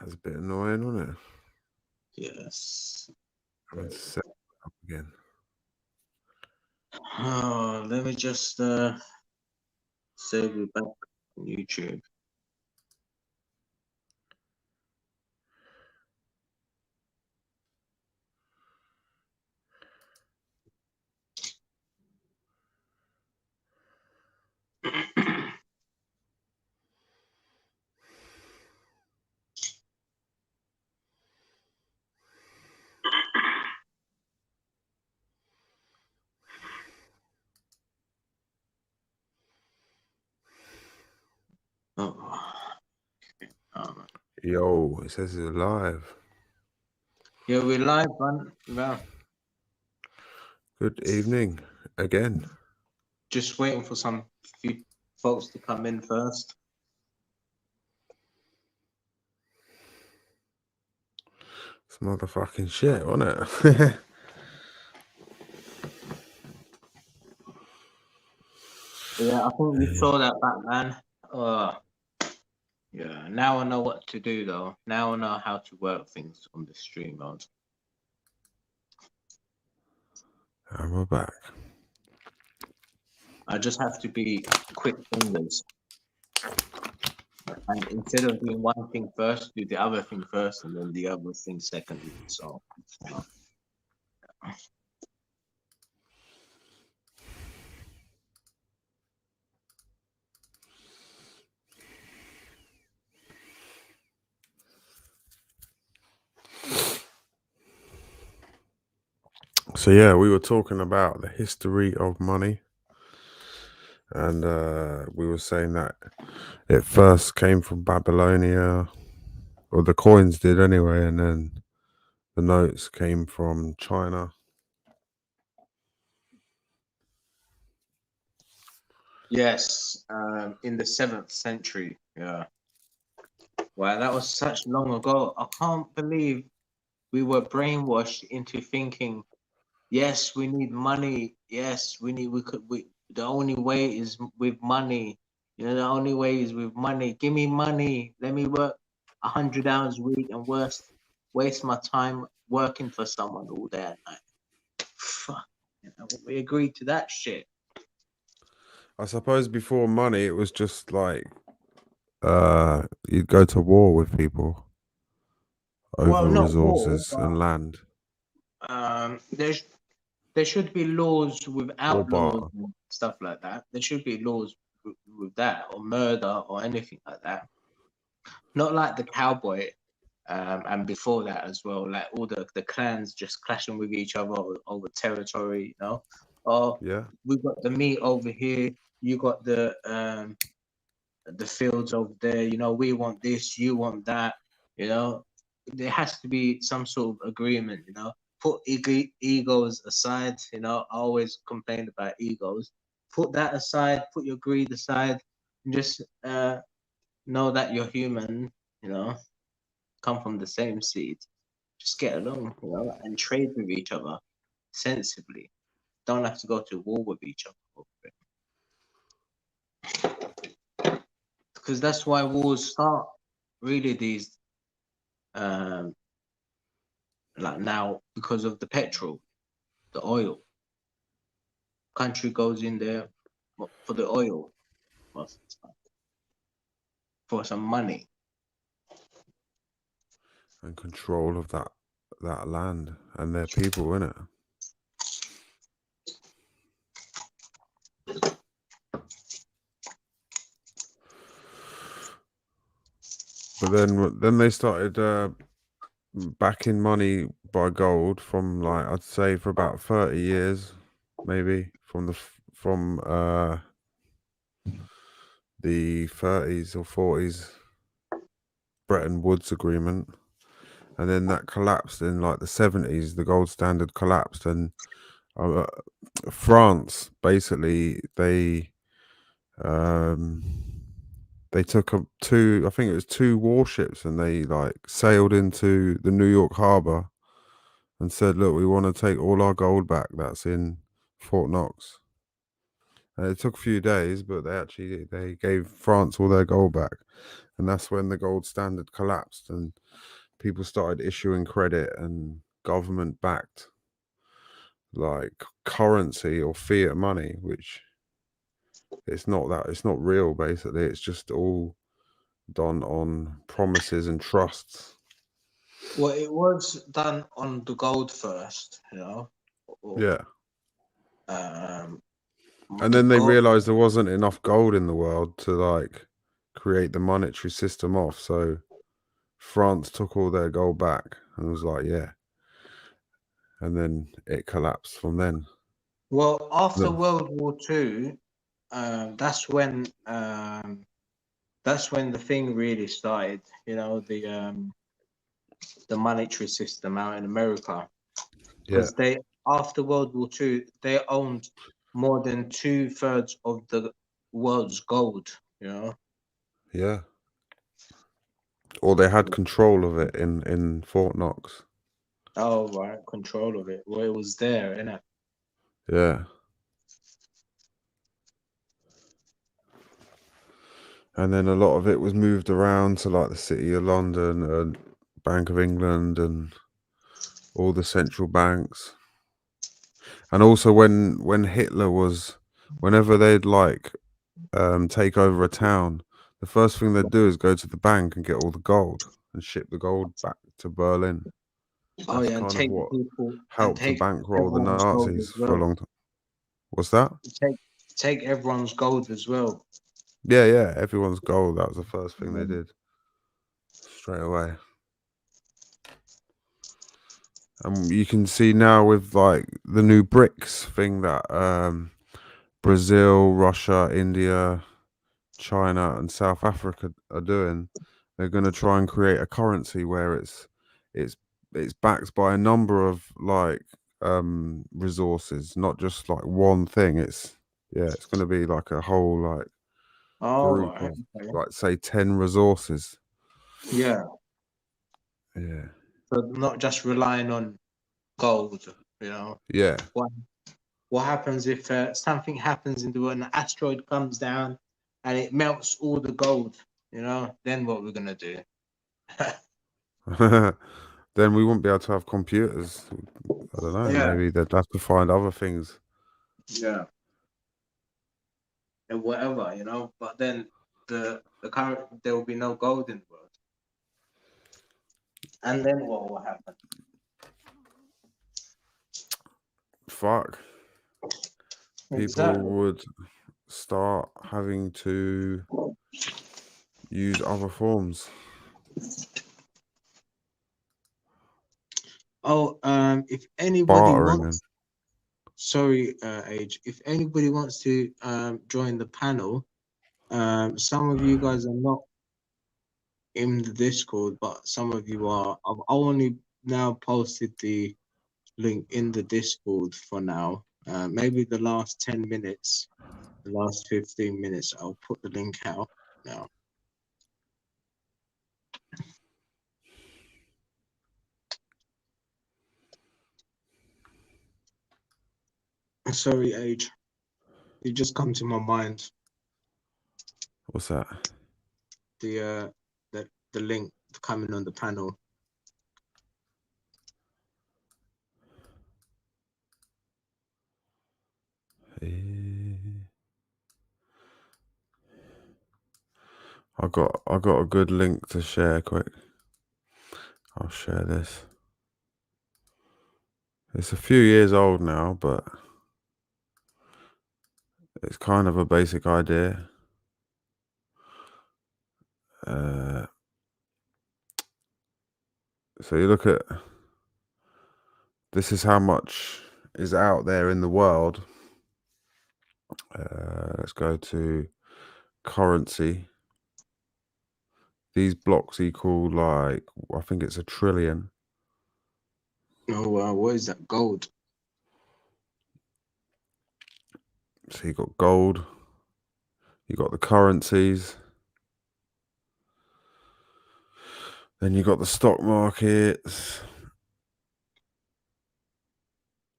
That's a bit annoying, isn't it? Yes. Having to set it up again. Oh, let me just save it back on YouTube. Oh, um, Yo, it says it's live. yeah, we're live, man. Well, Good evening again. just waiting for some few folks to come in first. It's motherfucking shit, wasn't it? Yeah, I think we saw that back, man. Yeah, now I know what to do, though. Now I know how to work things on the stream mode. And we're back. I just have to be quick fingers. And instead of doing one thing first, do the other thing first and then the other thing secondly. So, So yeah, we were talking about the history of money, and we were saying that it first came from Babylonia, or the coins did anyway, and then the notes came from China. yes, in the 7th century. Yeah. Wow, that was such long ago. I can't believe we were brainwashed into thinking, yes, we need money. Yes, the only way is with money. You know, the only way is with money. Give me money. Let me work 100 hours a week and waste my time working for someone all day and night. Fuck. You know, we agreed to that shit. I suppose before money, it was just like you'd go to war with people over Well, not war, resources and land, there should be laws or without laws barter. and stuff like that. There should be laws with that, or murder, or anything like that. Not like the cowboy, and before that as well, like all the clans just clashing with each other over territory. You know, oh, Yeah. we got the meat over here, you got the fields over there. You know, we want this, you want that. You know, there has to be some sort of agreement. You know, put egos aside. You know, I always complain about egos. Put that aside. Put your greed aside. And just know that you're human. You know, come from the same seed. Just get along. You know, and trade with each other sensibly. Don't have to go to war with each other over it. Because that's why wars start. Really, these like now, because of the petrol, the oil. Country goes in there for the oil most of the time, for some money. And control of that land and their people in it. But then they started backing money by gold from, like, I'd say for about 30 years, maybe from the 30s or 40s Bretton Woods agreement, and then that collapsed in like the 70s. The gold standard collapsed, and uh, France basically um they took I think it was two warships, and they like sailed into the New York harbor and said, look, we want to take all our gold back that's in Fort Knox. It took a few days, but they gave France all their gold back, and that's when the gold standard collapsed and people started issuing credit and government backed like currency or fiat money, which it's not real. Basically, it's just all done on promises and trusts. Well, it was done on the gold first, you know. Or, Yeah. Um, And the then they gold. realized there wasn't enough gold in the world to like create the monetary system off. So France took all their gold back and was like, yeah. And then it collapsed from then. Well, after The- World War Two, that's when the thing really started. You know, the monetary system out in America, yeah. because they after World War Two they owned more than 2/3 of the world's gold. You know. Yeah. Or they had control of it in Fort Knox. Oh right, control of it. Well, it was there, innit? Yeah. And then a lot of it was moved around to like the City of London and Bank of England and all the central banks. And also when Hitler was, whenever they'd like take over a town, the first thing they'd do is go to the bank and get all the gold and ship the gold back to Berlin. Oh That's yeah, and kind of take the what people and helped to take bankroll the everyone's gold Nazis as for a well. long time. What's that? Take everyone's gold as well. Yeah, everyone's gold. That was the first thing they did straight away. And you can see now with like the new BRICS thing that Brazil, Russia, India, China, and South Africa are doing. They're going to try and create a currency where it's backed by a number of like resources, not just like one thing. It's going to be like a whole like Oh group right, of okay. like say 10 resources. Yeah. Yeah. So not just relying on gold, you know. Yeah. What happens if something happens in the world, an asteroid comes down and it melts all the gold, you know? Then what we're gonna do? Then we wouldn't be able to have computers. I don't know. Yeah. Maybe they'd have to find other things. Yeah. And whatever, you know. But then the current there will be no gold in the world. And then what will happen? Fuck. People Exactly. would start having to use other forms. Oh, if anybody Bartering and wants, sorry, Age, if anybody wants to join the panel, some of you guys are not in the Discord, but some of you are. I've only now posted the link in the Discord for now. Maybe the last 10 minutes, the last 15 minutes, I'll put the link out now. Sorry, Age. It just come to my mind. what's that? The link coming on the panel. I got a good link to share quick. I'll share this. It's a few years old now, but it's kind of a basic idea. So you look at this is how much is out there in the world. Let's go to currency. These blocks equal like I think it's 1 trillion. Oh wow, what is that? Gold. So you got gold, you got the currencies, then you got the stock markets,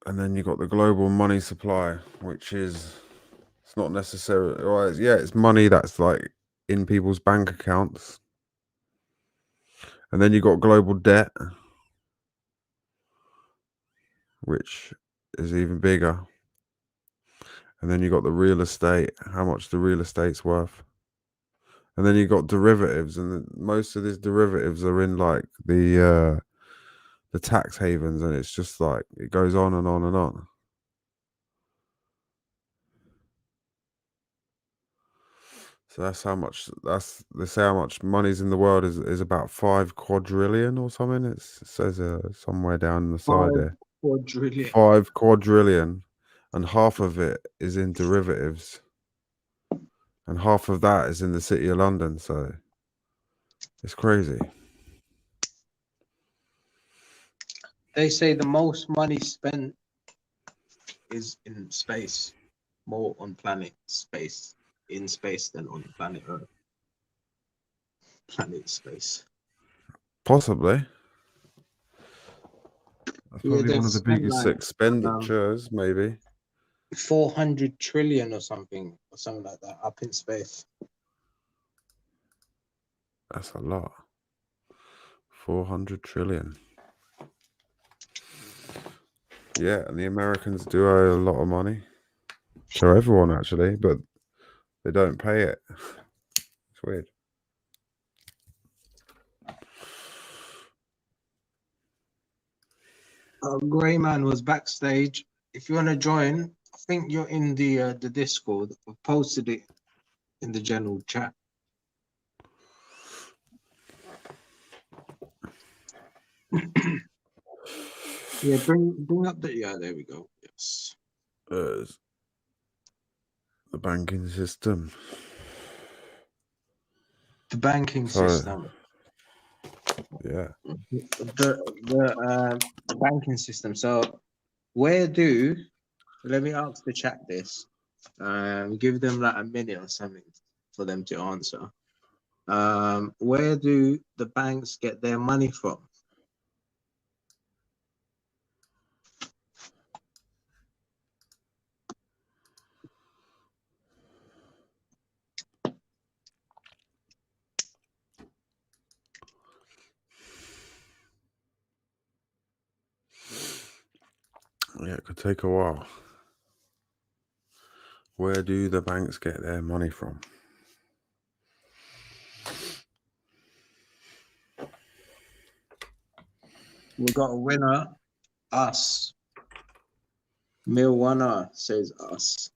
and then you got the global money supply, which is It's not necessarily, well, yeah, it's money that's like in people's bank accounts. And then you got global debt, which is even bigger. And then you got the real estate, how much the real estate's worth. And then you got derivatives, and most of these derivatives are in like the tax havens, and it's just like it goes on and on and on. So that's how much. They say how much money's in the world is about 5 quadrillion or something. It says somewhere down the side there. 4 quadrillion. 5 quadrillion, and half of it is in derivatives, and half of that is in the city of London. So it's crazy. They say the most money spent is in space, more on planet space, in space than on planet Earth. Planet space. Possibly. That's Yeah, probably they've one of the spent biggest like expenditures, maybe. 400 trillion or something like that up in space. That's a lot. 400 trillion. Yeah, and the Americans do owe a lot of money. So everyone actually, but they don't pay it. It's weird. Grey Man was backstage. If you want to join, I think you're in the Discord. I've posted it in the general chat. Yeah, bring up the there we go. Yes. The banking system. The banking system. Yeah. The banking system. So let me ask the chat this. Give them like a minute or something for them to answer. Where do the banks get their money from? Yeah, it could take a while. Where do the banks get their money from? We got a winner. Us. Milwana says us.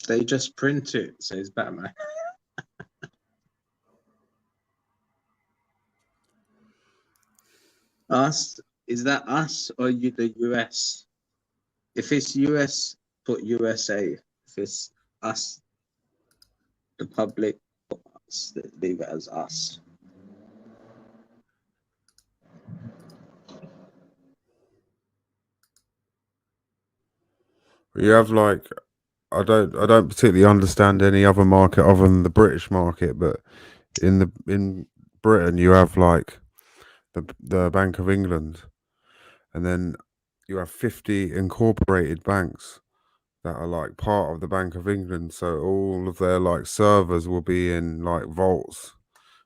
They just print it, says Batman. Us? Is that us or you the US? If it's US, put USA. If it's us, the public, put us. Leave it as us. You have like I don't particularly understand any other market other than the British market, but in Britain you have like the Bank of England, and then you have 50 incorporated banks that are like part of the Bank of England. So all of their like servers will be in like vaults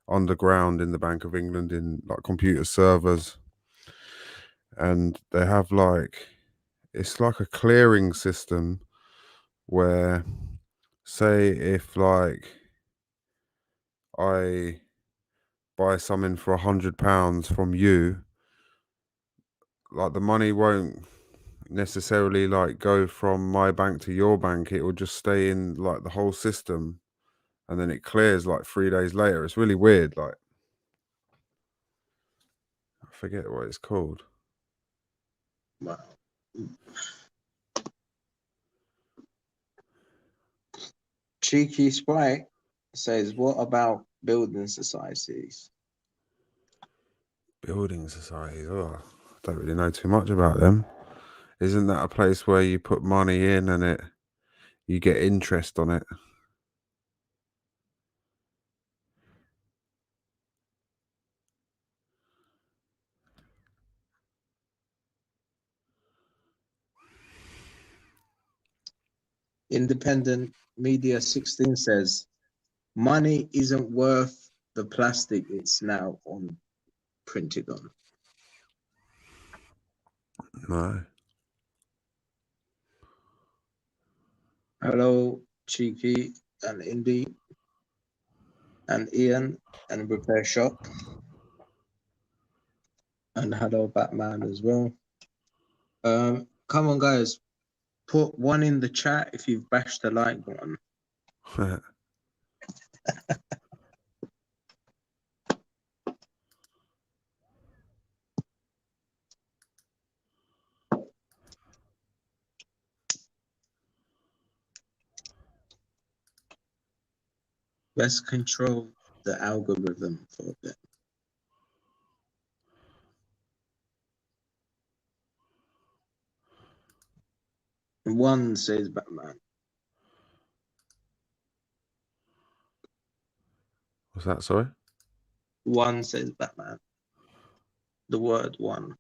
underground in the Bank of England in like computer servers, and they have like it's like a clearing system where, say, if like I buy something for £100 from you, like the money won't necessarily like go from my bank to your bank. It will just stay in like the whole system, and then it clears like 3 days later. It's really weird. Like I forget what it's called. Wow. Cheeky Sprite says, what about building societies? Building societies. Oh, I don't really know too much about them. Isn't that a place where you put money in and you get interest on it? Independent Media 16 says, money isn't worth the plastic it's now on printed on. No. Hello, Cheeky and Indy and Ian and Repair Shop. And hello, Batman as well. Come on, guys. Put one in the chat if you've bashed the like button. Let's control the algorithm for a bit. One says Batman. What's that, sorry? One says Batman. The word one.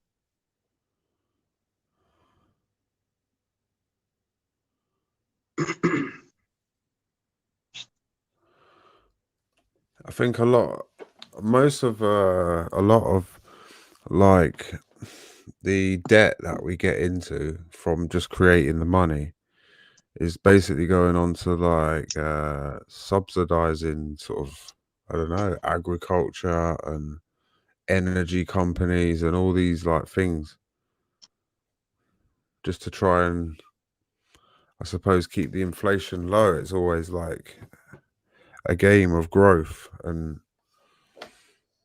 I think a lot of like the debt that we get into from just creating the money is basically going on to like subsidizing sort of, I don't know, agriculture and energy companies and all these like things just to try and, I suppose, keep the inflation low. It's always like a game of growth and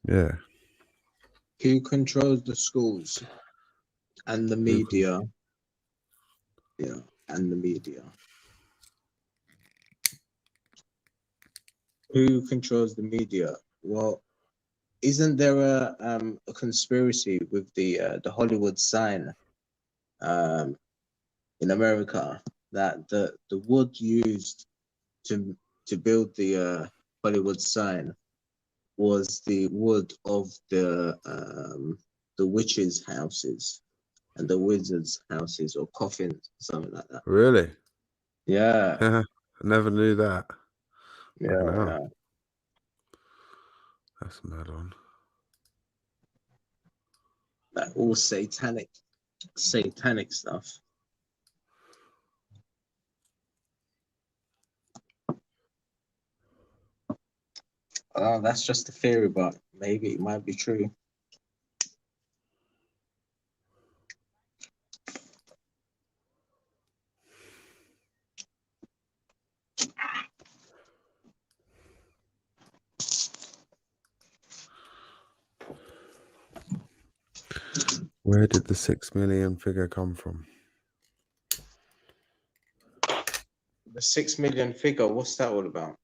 yeah. Who controls the schools and the media? Yeah, and the media. Who controls the media? Well, isn't there a conspiracy with the Hollywood sign in America that the wood used to build the Hollywood sign was the wood of the witches' houses and the wizards' houses or coffins, something like that. Really? Yeah. I never knew that. Yeah, Fucking hell. yeah. That's mad on. Like all satanic stuff. Oh, that's just a theory, but maybe it might be true. Where did the 6 million figure come from? The 6 million figure, what's that all about?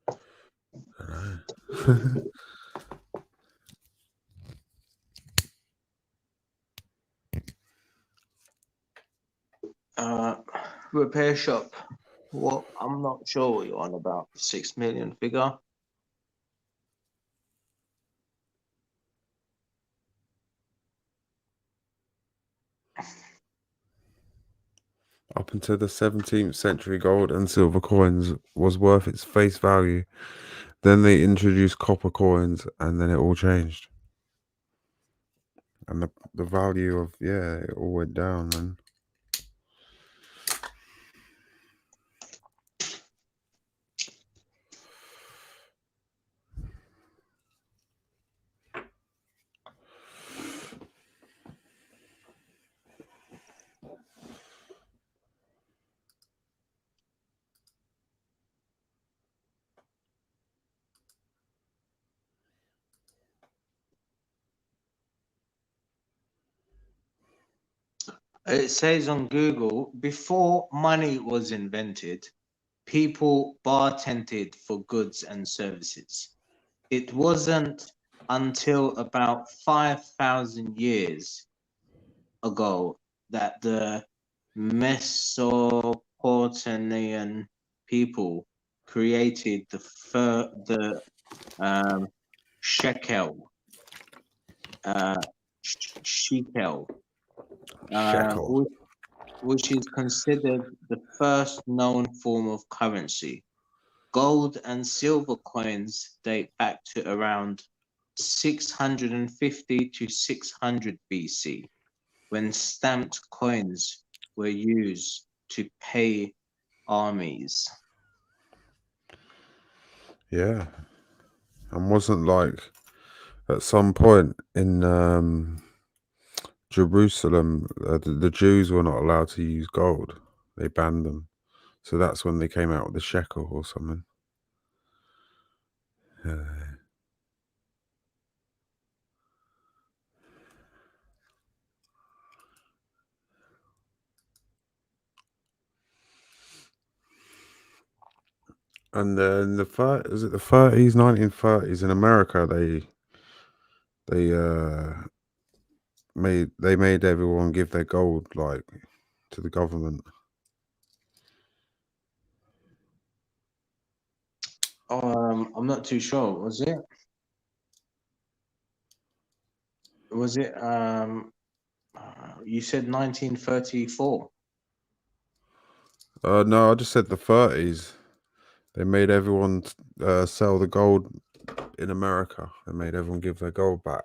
I don't know. Repair shop. Well, I'm not sure what you're on about. 6 million figure. Up until the 17th century, gold and silver coins was worth its face value. Then they introduced copper coins and then it all changed. And the value of, it all went down, man. It says on Google, before money was invented, people bartended for goods and services. It wasn't until about 5,000 years ago that the Mesopotamian people created the shekel, shekel, Shekel. which is considered the first known form of currency. Gold and silver coins date back to around 650 to 600 BC, when stamped coins were used to pay armies. Yeah, and wasn't like at some point in Jerusalem, the Jews were not allowed to use gold. They banned them. So that's when they came out with the shekel or something. And then the 30s, 1930s in America, they made everyone give their gold like to the government. I'm not too sure. Was it? Was it? You said 1934. No, I just said the 30s. They made everyone sell the gold in America. They made everyone give their gold back.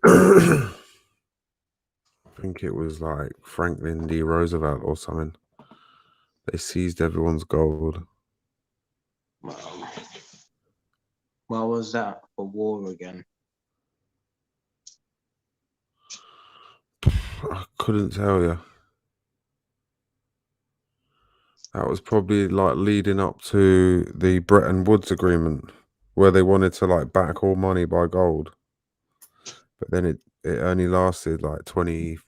I think it was like Franklin D. Roosevelt or something. They seized everyone's gold. What was that for war again? I couldn't tell you. That was probably like leading up to the Bretton Woods Agreement, where they wanted to like back all money by gold. But then it only lasted like 20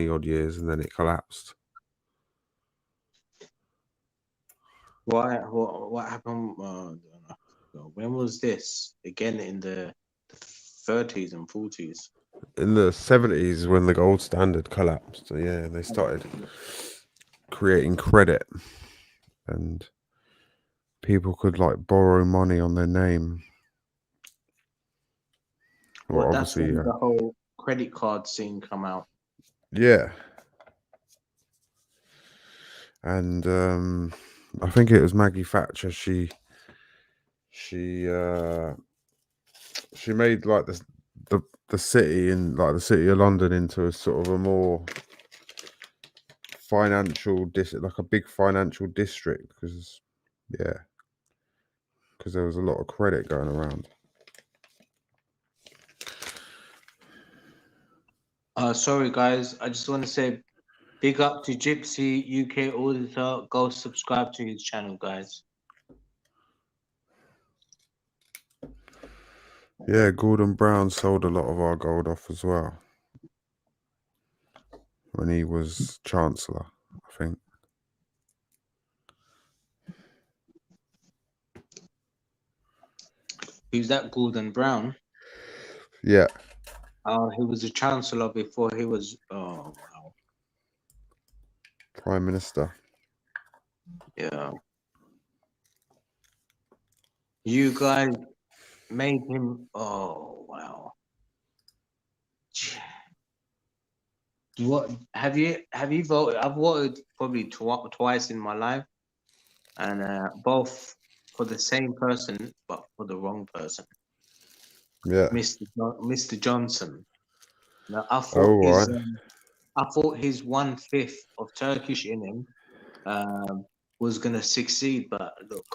odd years, and then it collapsed. Why? What happened? When was this? Again in the 30s and 40s. In the 70s, when the gold standard collapsed, so yeah, they started creating credit, and people could like borrow money on their name. Well, that's when the whole credit card scene come out. Yeah. And I think it was Maggie Thatcher. She made like the city in like the city of London into a sort of a more financial like a big financial district, because there was a lot of credit going around. Sorry guys, I just want to say big up to Gypsy UK Auditor. Go subscribe to his channel, guys. Yeah, Gordon Brown sold a lot of our gold off as well when he was Chancellor, I think. Who's that? Gordon Brown? Yeah. He was a Chancellor before he was. Oh wow. Prime Minister. Yeah. You guys made him. Oh wow. What have you voted? I've voted probably twice in my life, and both for the same person, but for the wrong person. Yeah. Mr. Johnson. Now, I thought his 1/5 of Turkish in him was gonna succeed, but look.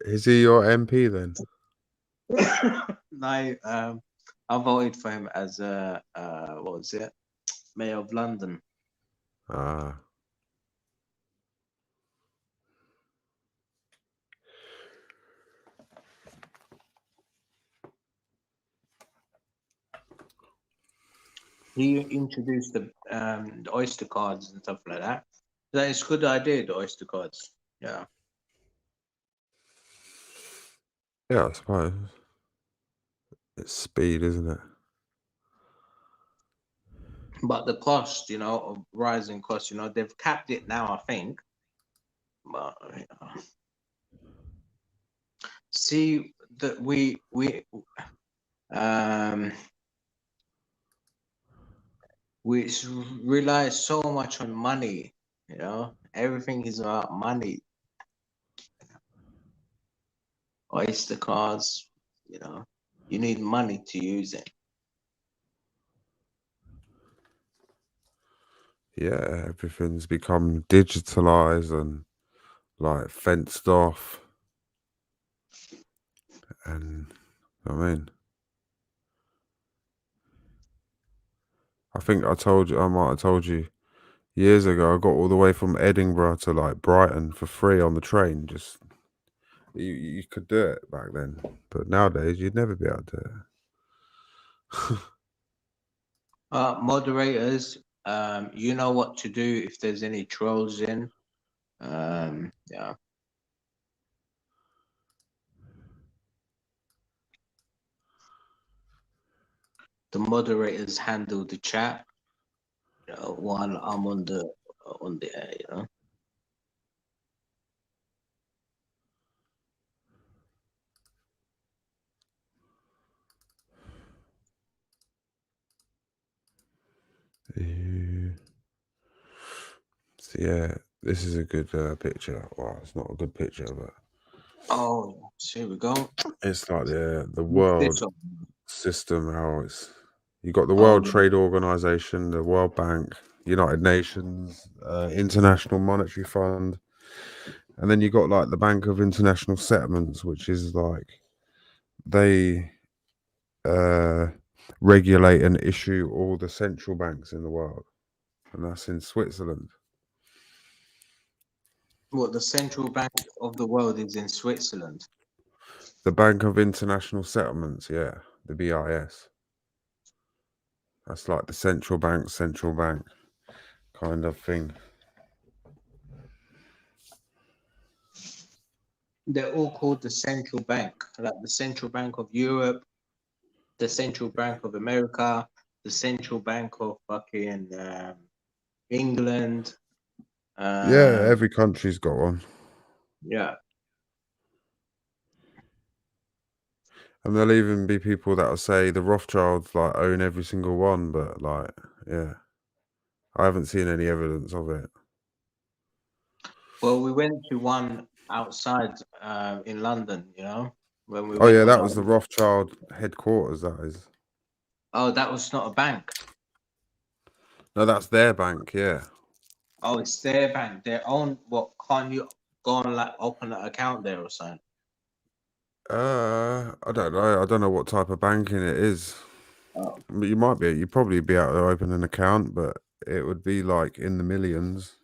Is he your MP then? No, I voted for him as what was it? Mayor of London. Ah. He introduced the Oyster cards and stuff like that. That is a good idea, the Oyster cards. Yeah. Yeah, I suppose. It's speed, isn't it? But the cost, of rising costs, they've capped it now, I think. But see, that um we rely so much on money. You know, everything is about money. Oyster cards. You know, you need money to use it. Yeah, everything's become digitalized and like fenced off. And I mean, I think I might have told you years ago, I got all the way from Edinburgh to like Brighton for free on the train. Just you could do it back then, but nowadays you'd never be able to do it. Moderators, you know what to do if there's any trolls in. Yeah. The moderators handle the chat, while I'm on the air, you know. So yeah, this is a good picture. Well, it's not a good picture, but Oh, so here we go. it's like the What's world this one? system. How it's you got the Oh, World Trade Organization, the World Bank, United Nations, International Monetary Fund, and then you got like the Bank of International Settlements, which is like they regulate and issue all the central banks in the world, and that's in Switzerland. what, the central bank of the world is in Switzerland. The Bank of International Settlements, yeah, the BIS. That's like the central bank kind of thing. They're all called the central bank, like the central bank of Europe, the central bank of America, the central bank of fucking England. Yeah, Um, every country's got one. yeah. And there'll even be people that'll say the Rothschilds like own every single one, but like, yeah, I haven't seen any evidence of it. Well, we went to one outside in London, you know, when we Oh went yeah, on that our. was the Rothschild headquarters. That is. Oh, that was not a bank. No, that's their bank. Yeah. Oh, it's their bank, their own. What, can't you go and like open an account there or something? I don't know. I don't know what type of banking it is. Oh. But you might be. You'd probably be able to open an account, but it would be like in the millions.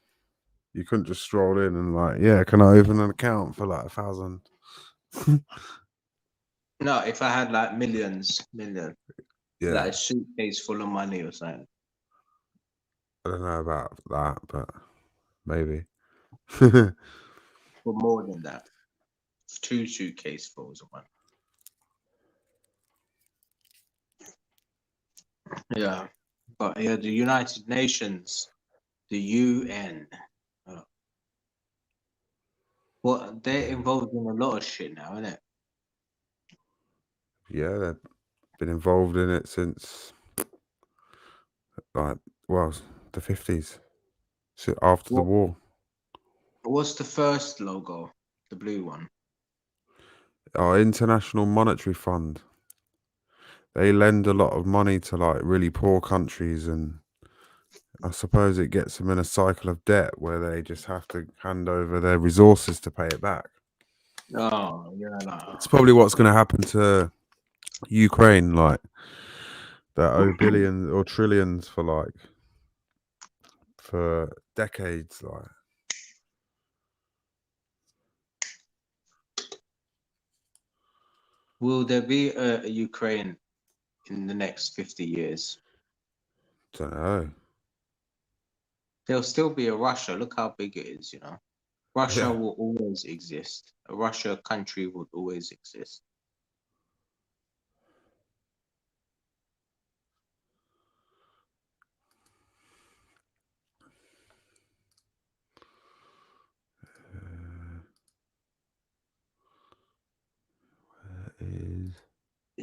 You couldn't just stroll in and like, yeah, can I open an account for like 1,000? No, if I had like million, like Yeah, a suitcase full of money or something. I don't know about that, but maybe. But more than that, two suitcase fulls of money. Yeah, but yeah, the United Nations, the UN. Well, they're involved in a lot of shit now, isn't it? Yeah, they've been involved in it since like, well, the 50s, after the What war. What's the first logo? The blue one. Our International Monetary Fund. They lend a lot of money to like really poor countries, and I suppose it gets them in a cycle of debt where they just have to hand over their resources to pay it back. Oh, yeah, It's probably what's going to happen to Ukraine, like that owe billions or trillions for decades. Like, will there be a Ukraine in the next 50 years? don't know. There'll still be a Russia. Look how big it is, you know. Russia Yeah. will always exist. A Russia country will always exist.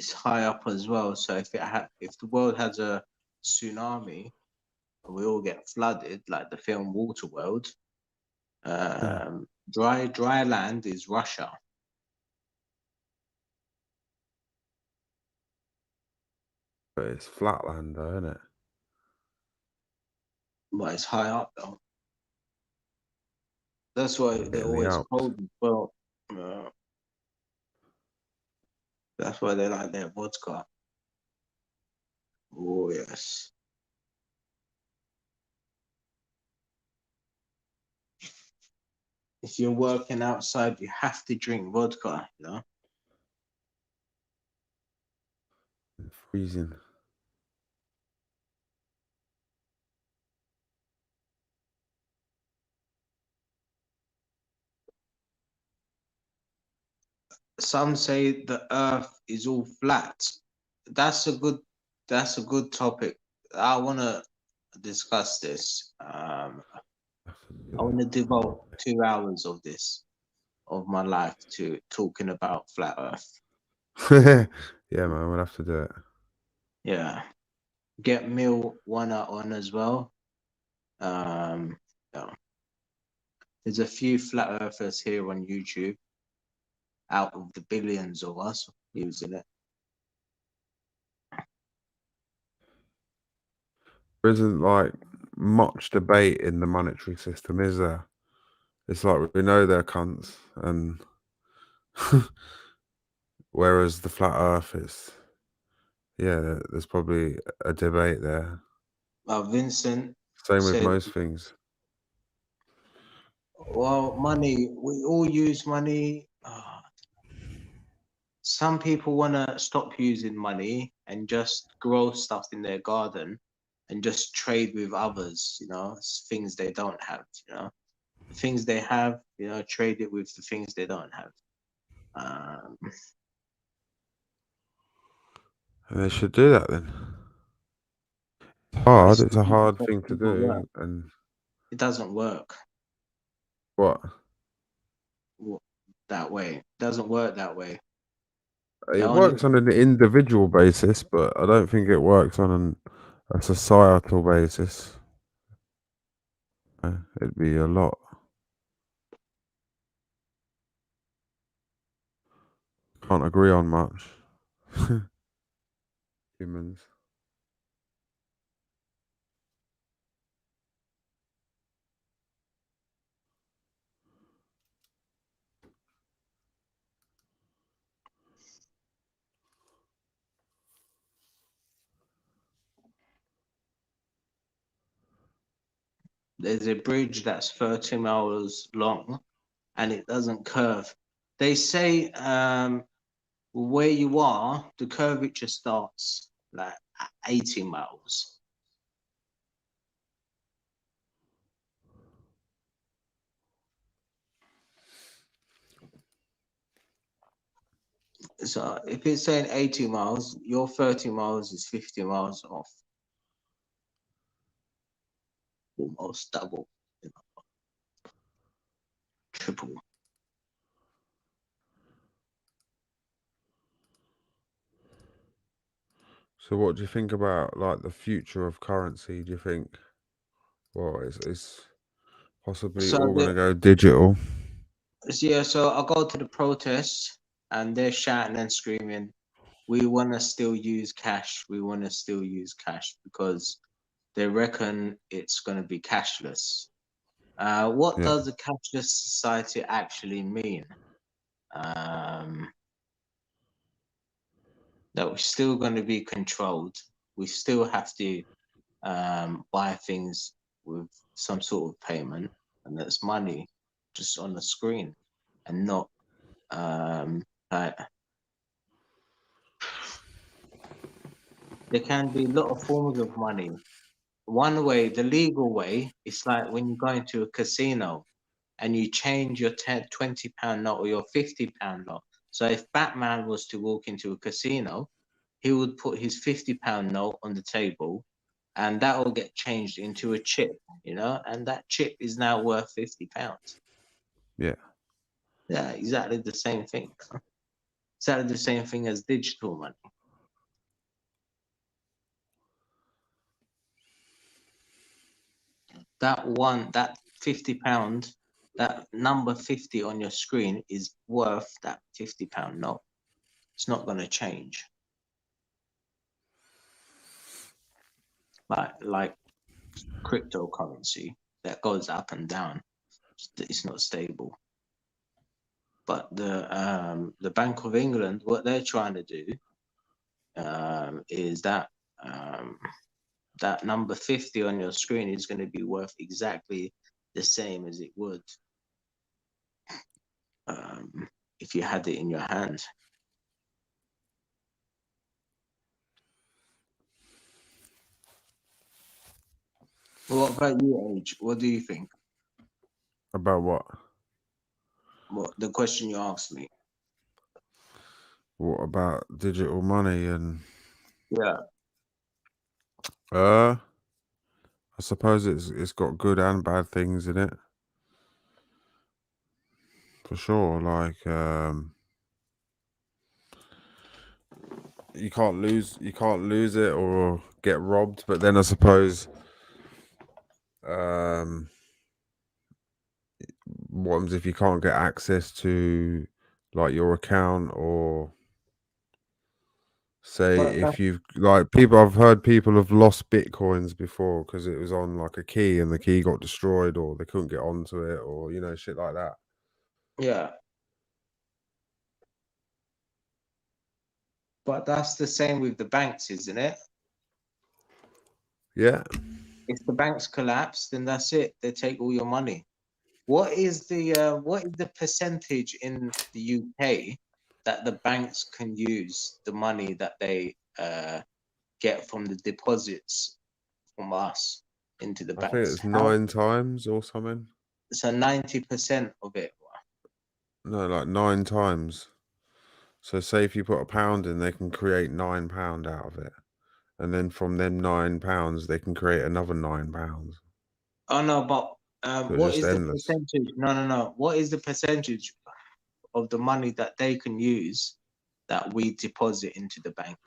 it's high up as well. So if the world has a tsunami and we all get flooded, like the film Waterworld, dry land is Russia. But it's flatland, though, isn't it? But it's high up though. That's why In they're the always Alps. cold as well. That's why they like their vodka. Oh yes. If you're working outside, you have to drink vodka, you know. It's freezing. Some say the earth is all flat. That's a good topic. I wanna discuss this. I wanna devote 2 hours of my life to talking about flat earth. Yeah, man, we'll have to do it. Yeah. Get Mill one on as well. Yeah. There's a few flat earthers here on YouTube out of the billions of us using it. There isn't like much debate in the monetary system, is there? It's like we know they're cunts, and whereas the flat Earth is, yeah, there's probably a debate there. Vincent Same with said, most things. well, money, we all use money. Some people want to stop using money and just grow stuff in their garden and just trade with others, you know, things they don't have, you know. The things they have, you know, trade it with the things they don't have. And they should do that then. Hard. It's It's a hard not thing to gonna work. do. And It doesn't work what? that way. It doesn't work that way. It works on an individual basis, but I don't think it works on a societal basis. It'd be a lot. Can't agree on much. Humans. There's a bridge that's 30 miles long and it doesn't curve. They say where you are, the curvature starts like at 80 miles. So if it's saying 80 miles, your 30 miles is 50 miles off. Almost double, you know, triple. So what do you think about like the future of currency? Do you think, well, it's possibly So all going to go digital? yeah, so I go to the protests and they're shouting and screaming, we want to still use cash. We want to still use cash because they reckon it's going to be cashless. What Yeah. does a cashless society actually mean? That we're still going to be controlled. We still have to buy things with some sort of payment, and that's money just on the screen, and not like there can be a lot of forms of money. One way, the legal way, it's like when you go into a casino and you change your £20 note or your £50 note. So if Batman was to walk into a casino, he would put his £50 note on the table and that will get changed into a chip, you know, and that chip is now worth £50. Yeah. Yeah, exactly the same thing. that the same thing as digital money? That £50, that number 50 on your screen is worth that £50 note. It's not going to change. Like cryptocurrency that goes up and down, it's not stable. But the Bank of England, what they're trying to do is that that number 50 on your screen is going to be worth exactly the same as it would if you had it in your hand. What about you, Age? What do you think? About what? What the question you asked me? What about digital money and? Yeah. I suppose it's got good and bad things in it. For sure, like you can't lose it or get robbed, but then I suppose what happens if you can't get access to like your account, or say But if you've like I've heard people have lost bitcoins before because it was on like a key and the key got destroyed, or they couldn't get onto it, or shit like that. yeah. But that's the same with the banks, isn't it? Yeah. If the banks collapse, then that's it. They take all your money. What is the percentage in the UK that the banks can use the money that they get from the deposits from us into the I think banks? it's 9 times or something. So 90% of it. No, like 9 times. So say if you put £1 in, they can create £9 out of it, and then from them £9 they can create another £9. Oh no, but So it's what just is the endless. percentage? No. What is the percentage of the money that they can use that we deposit into the bank?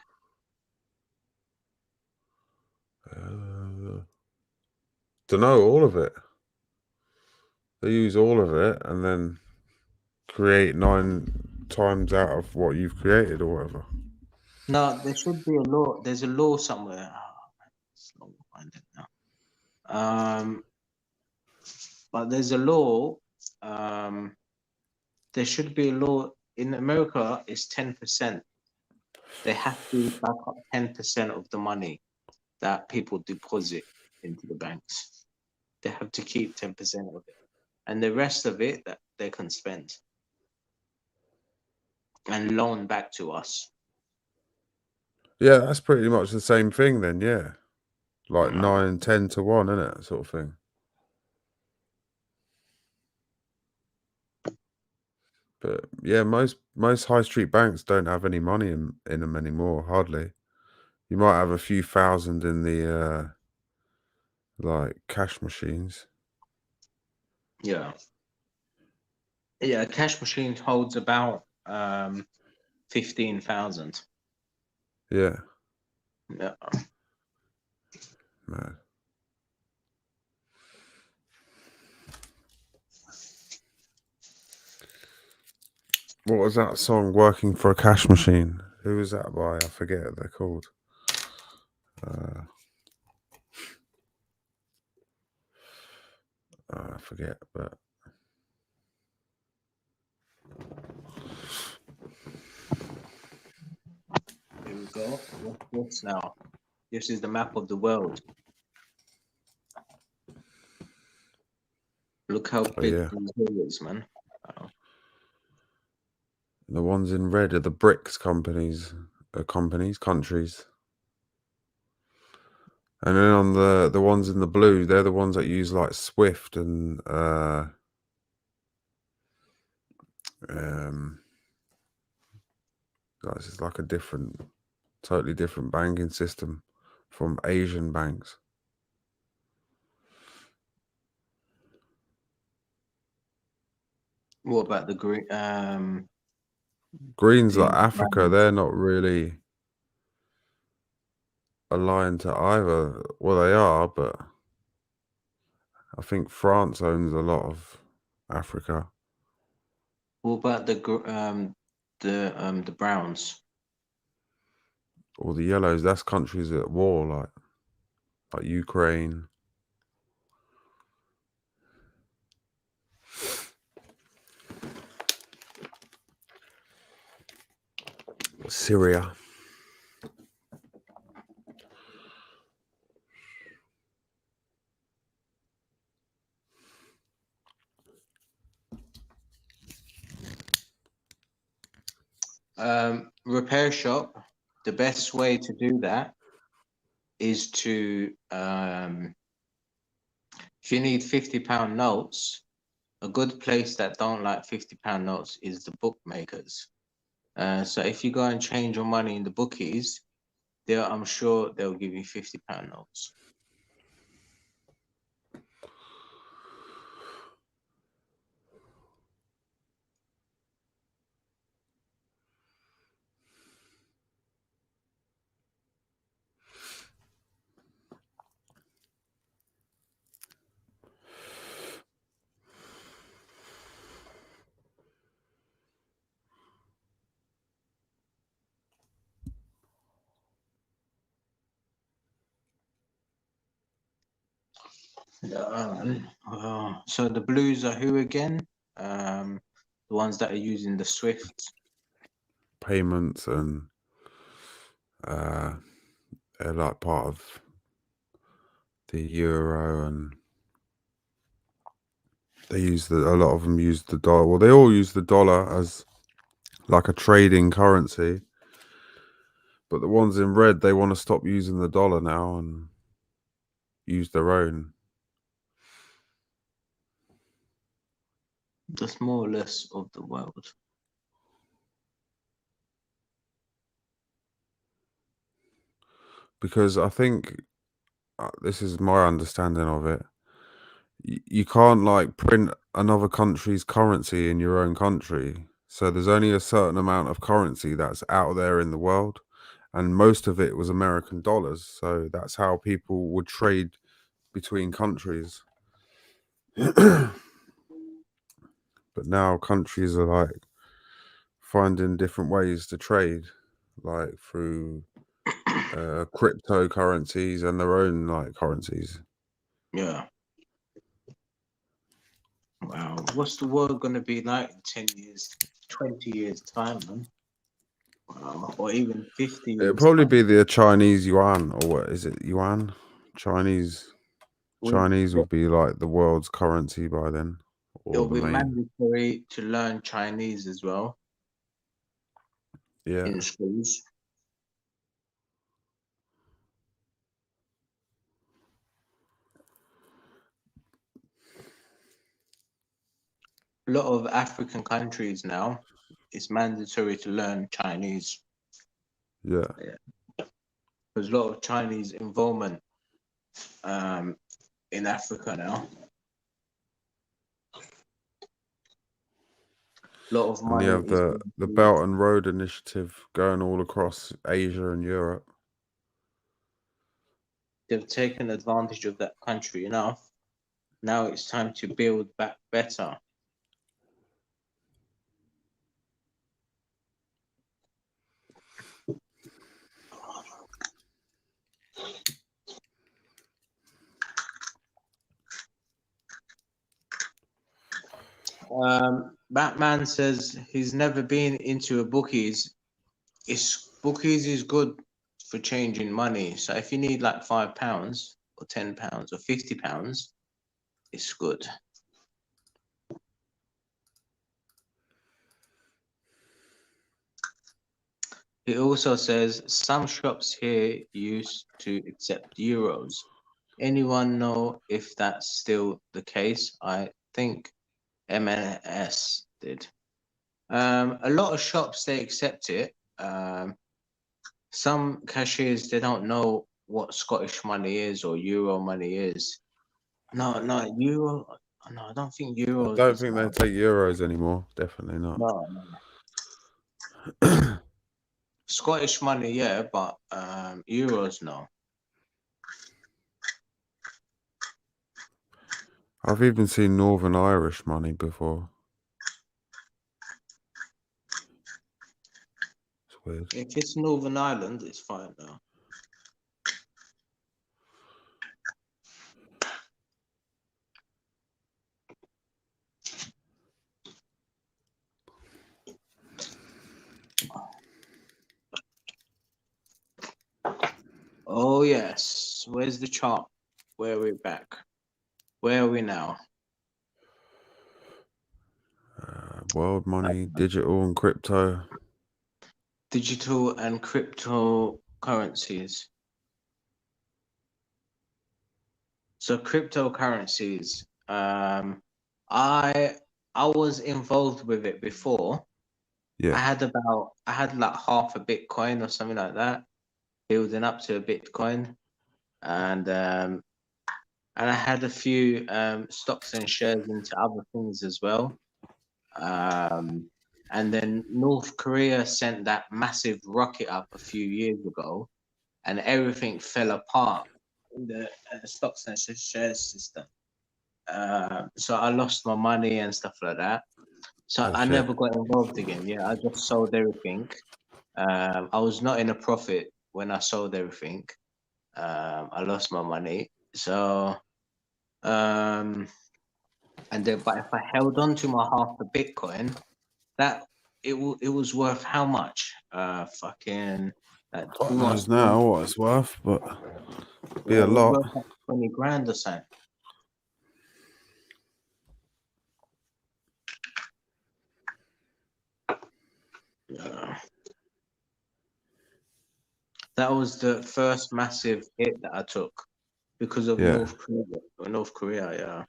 To know all of it. They use all of it and then create 9 times out of what you've created or whatever. No, there should be a law. There's a law somewhere. Oh, man, it's long to find it now. But there's a law. There should be a law in America. It's 10%. They have to back up 10% of the money that people deposit into the banks. They have to keep 10% of it, and the rest of it that they can spend and loan back to us. Yeah, that's pretty much the same thing then, yeah. Like No. 9, 10 to 1, isn't it? Sort of thing. But yeah, most high street banks don't have any money in them anymore, hardly. You might have a few thousand in the like cash machines. Yeah. Yeah, a cash machine holds about 15,000. Yeah. Yeah. Man. What was that song, Working for a Cash Machine? Who was that by? I forget what they're called. I forget, but Here we go. What's this now? This is the map of the world. Look how big yeah. Brazil is, man. Wow. The ones in red are the BRICS countries. And then on the ones in the blue, they're the ones that use like SWIFT and that's just like a totally different banking system from Asian banks. What about the green? Greens like in Africa, they're not really aligned to either. Well, they are, but I think France owns a lot of Africa. What about the browns? Or the yellows, that's countries at war, like Ukraine. Syria. Repair shop. The best way to do that is to if you need £50 notes, a good place that don't like £50 notes is the bookmakers. So if you go and change your money in the bookies, I'm sure they'll give you £50 notes. So the blues are who again? The ones that are using the SWIFT payments, and they're like part of the euro, and they use a lot of them use the dollar. Well, they all use the dollar as like a trading currency, but the ones in red, they want to stop using the dollar now and use their own. That's more or less of the world. Because I think this is my understanding of it. You can't like print another country's currency in your own country. So there's only a certain amount of currency that's out there in the world, and most of it was American dollars. So that's how people would trade between countries. But now countries are like finding different ways to trade, like through cryptocurrencies and their own like currencies. Yeah. Wow. What's the world going to be like in 10 years, 20 years time, man? Wow. Or even 50 years. It'd probably be the Chinese yuan, or what is it? Yuan? Chinese will be like the world's currency by then. It'll be mandatory to learn Chinese as well. Yeah. In schools. A lot of African countries now, it's mandatory to learn Chinese. Yeah. There's a lot of Chinese involvement in Africa now. A lot of money. And you have the Belt and Road Initiative going all across Asia and Europe. They've taken advantage of that country enough. Now it's time to build back better. Batman says he's never been into a bookies. Bookies is good for changing money. So if you need like £5 or £10 or £50, it's good. It also says some shops here used to accept euros. Anyone know if that's still the case? I think M&S did. A lot of shops, they accept it. Some cashiers, they don't know what Scottish money is or euro money is. No, euro. No, I don't think euros. I don't think they take euros anymore. Definitely not. No. Scottish money, yeah, but euros, no. I've even seen Northern Irish money before. It's weird. If it's Northern Ireland, it's fine now. Oh yes. Where's the chart? Where are we back? Where are we now? World money, digital and crypto. Digital and cryptocurrencies. So cryptocurrencies. I was involved with it before. Yeah. I had like half a Bitcoin or something like that, building up to a Bitcoin, and I had a few stocks and shares into other things as well. And then North Korea sent that massive rocket up a few years ago, and everything fell apart in the stocks and shares system. So I lost my money and stuff like that. So Oh, I shit. never got involved again. Yeah, I just sold everything. I was not in a profit when I sold everything. I lost my money. So, and then, but if I held on to my half the Bitcoin, that it was worth how much? Fucking God what? knows now what it's worth, but be Yeah, a it was lot. worth like 20 grand or something. Yeah. That was the first massive hit that I took because of Yeah. North Korea. North Korea, yeah.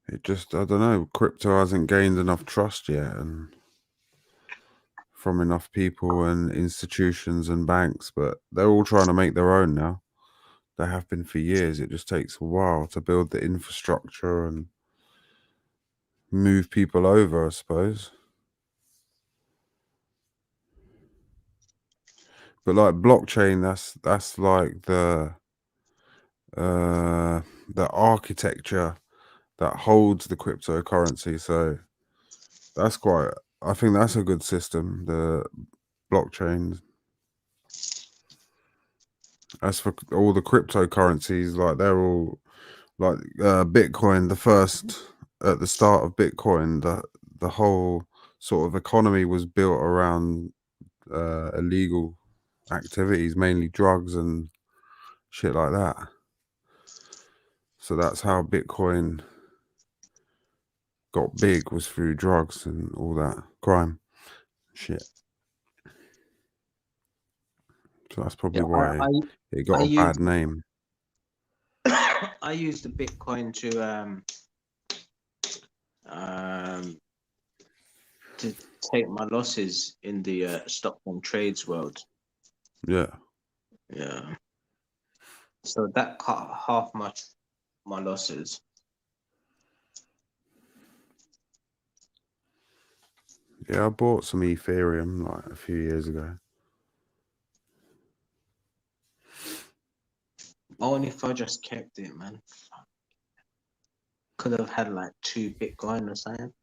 It just, I don't know, crypto hasn't gained enough trust yet, and from enough people and institutions and banks, but they're all trying to make their own now. They have been for years. It just takes a while to build the infrastructure and move people over, I suppose. But like blockchain, that's like the architecture that holds the cryptocurrency. So that's quite, I think that's a good system, the blockchain. As for all the cryptocurrencies, like they're all like Bitcoin, the first at the start of Bitcoin, the whole sort of economy was built around illegal activities, mainly drugs and shit like that. So that's how Bitcoin got big, was through drugs and all that crime shit. So that's probably Yeah, why it I got a used bad name. I used the Bitcoin to take my losses in the stock and trades world. Yeah. Yeah. So that cut half my losses. Yeah, I bought some Ethereum like a few years ago. Only if I just kept it, man. Could have had like 2 Bitcoin or something.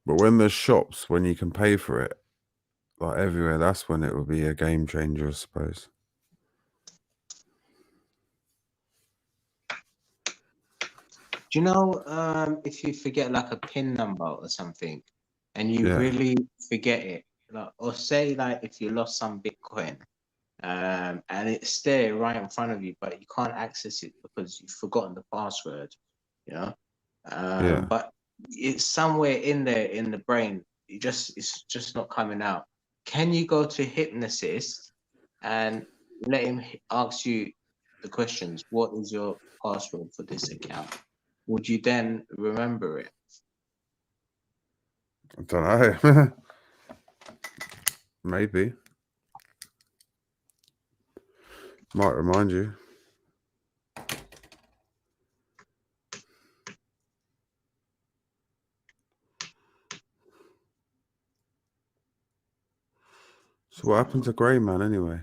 But when there's shops, when you can pay for it, like everywhere, that's when it will be a game changer, I suppose. Do you know if you forget like a PIN number or something and you Yeah. really forget it, like, or say like if you lost some Bitcoin and it's there right in front of you, but you can't access it because you've forgotten the password, you know? Yeah. But it's somewhere in there in the brain. It's just not coming out. Can you go to hypnotist and let him ask you the questions? What is your password for this account? Would you then remember it? I don't know. Maybe. Might remind you. So what happened to Grey Man anyway?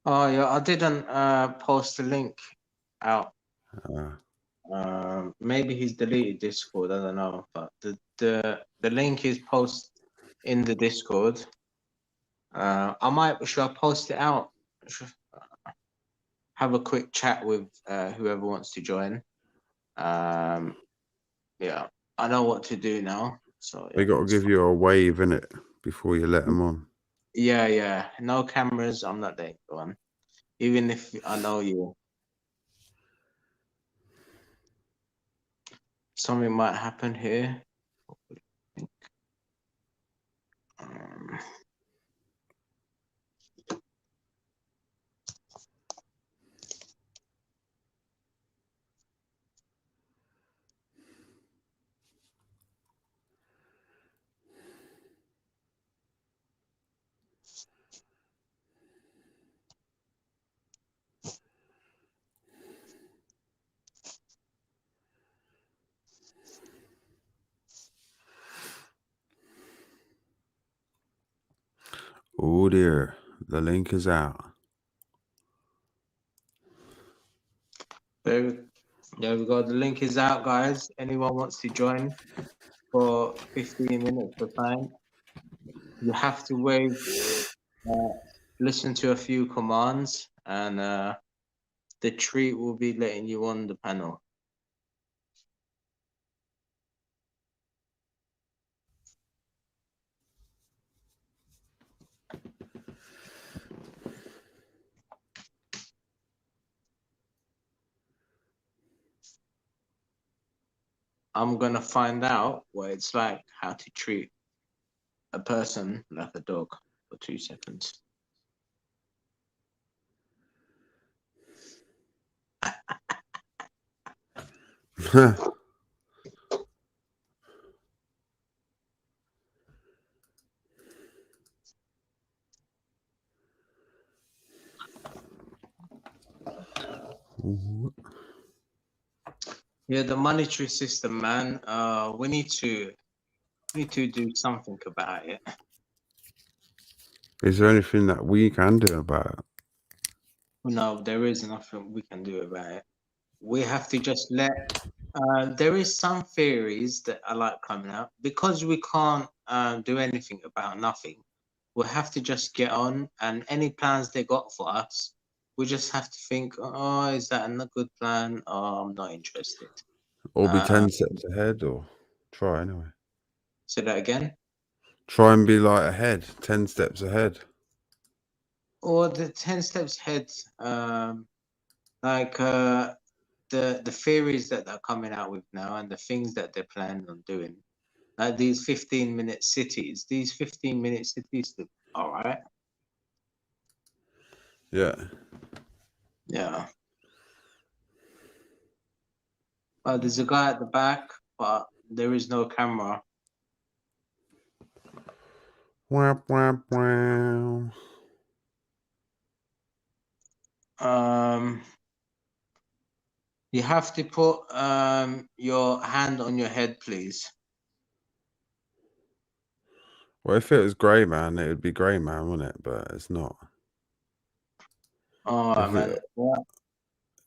Oh yeah, I didn't post the link out. Uh, Maybe he's deleted Discord. I don't know, but the link is post in the Discord. Should I post it out? Have a quick chat with whoever wants to join. Yeah, I know what to do now. So they yeah, got to give you a wave in it before you let them on. yeah. No cameras. I'm not letting you on, even if I know you. Something might happen here. Um, Oh dear, the link is out. there we go. The link is out, guys. Anyone wants to join for 15 minutes of time? You have to wait, listen to a few commands, and the treat will be letting you on the panel. I'm gonna find out what it's like how to treat a person like a dog for 2 seconds. Yeah, the monetary system, man. We need to do something about it. Is there anything that we can do about it? No, there is nothing we can do about it. We have to just let. There is some theories that I like coming out because we can't do anything about nothing. We have to just get on, and any plans they got for us, we just have to think, oh, is that a good plan? Oh, I'm not interested. Or be 10 steps ahead, or try anyway. Say that again. Try and be like ahead, 10 steps ahead. Or the 10 steps ahead, like the theories that they're coming out with now and the things that they're planning on doing. Like these 15-minute cities, these 15-minute cities look all right. Yeah. Yeah. There's a guy at the back, but there is no camera. Whap, whap, whap. You have to put your hand on your head, please. Well, if it was Grey Man, it would be Grey Man, wouldn't it? But it's not. All right, man. Yeah.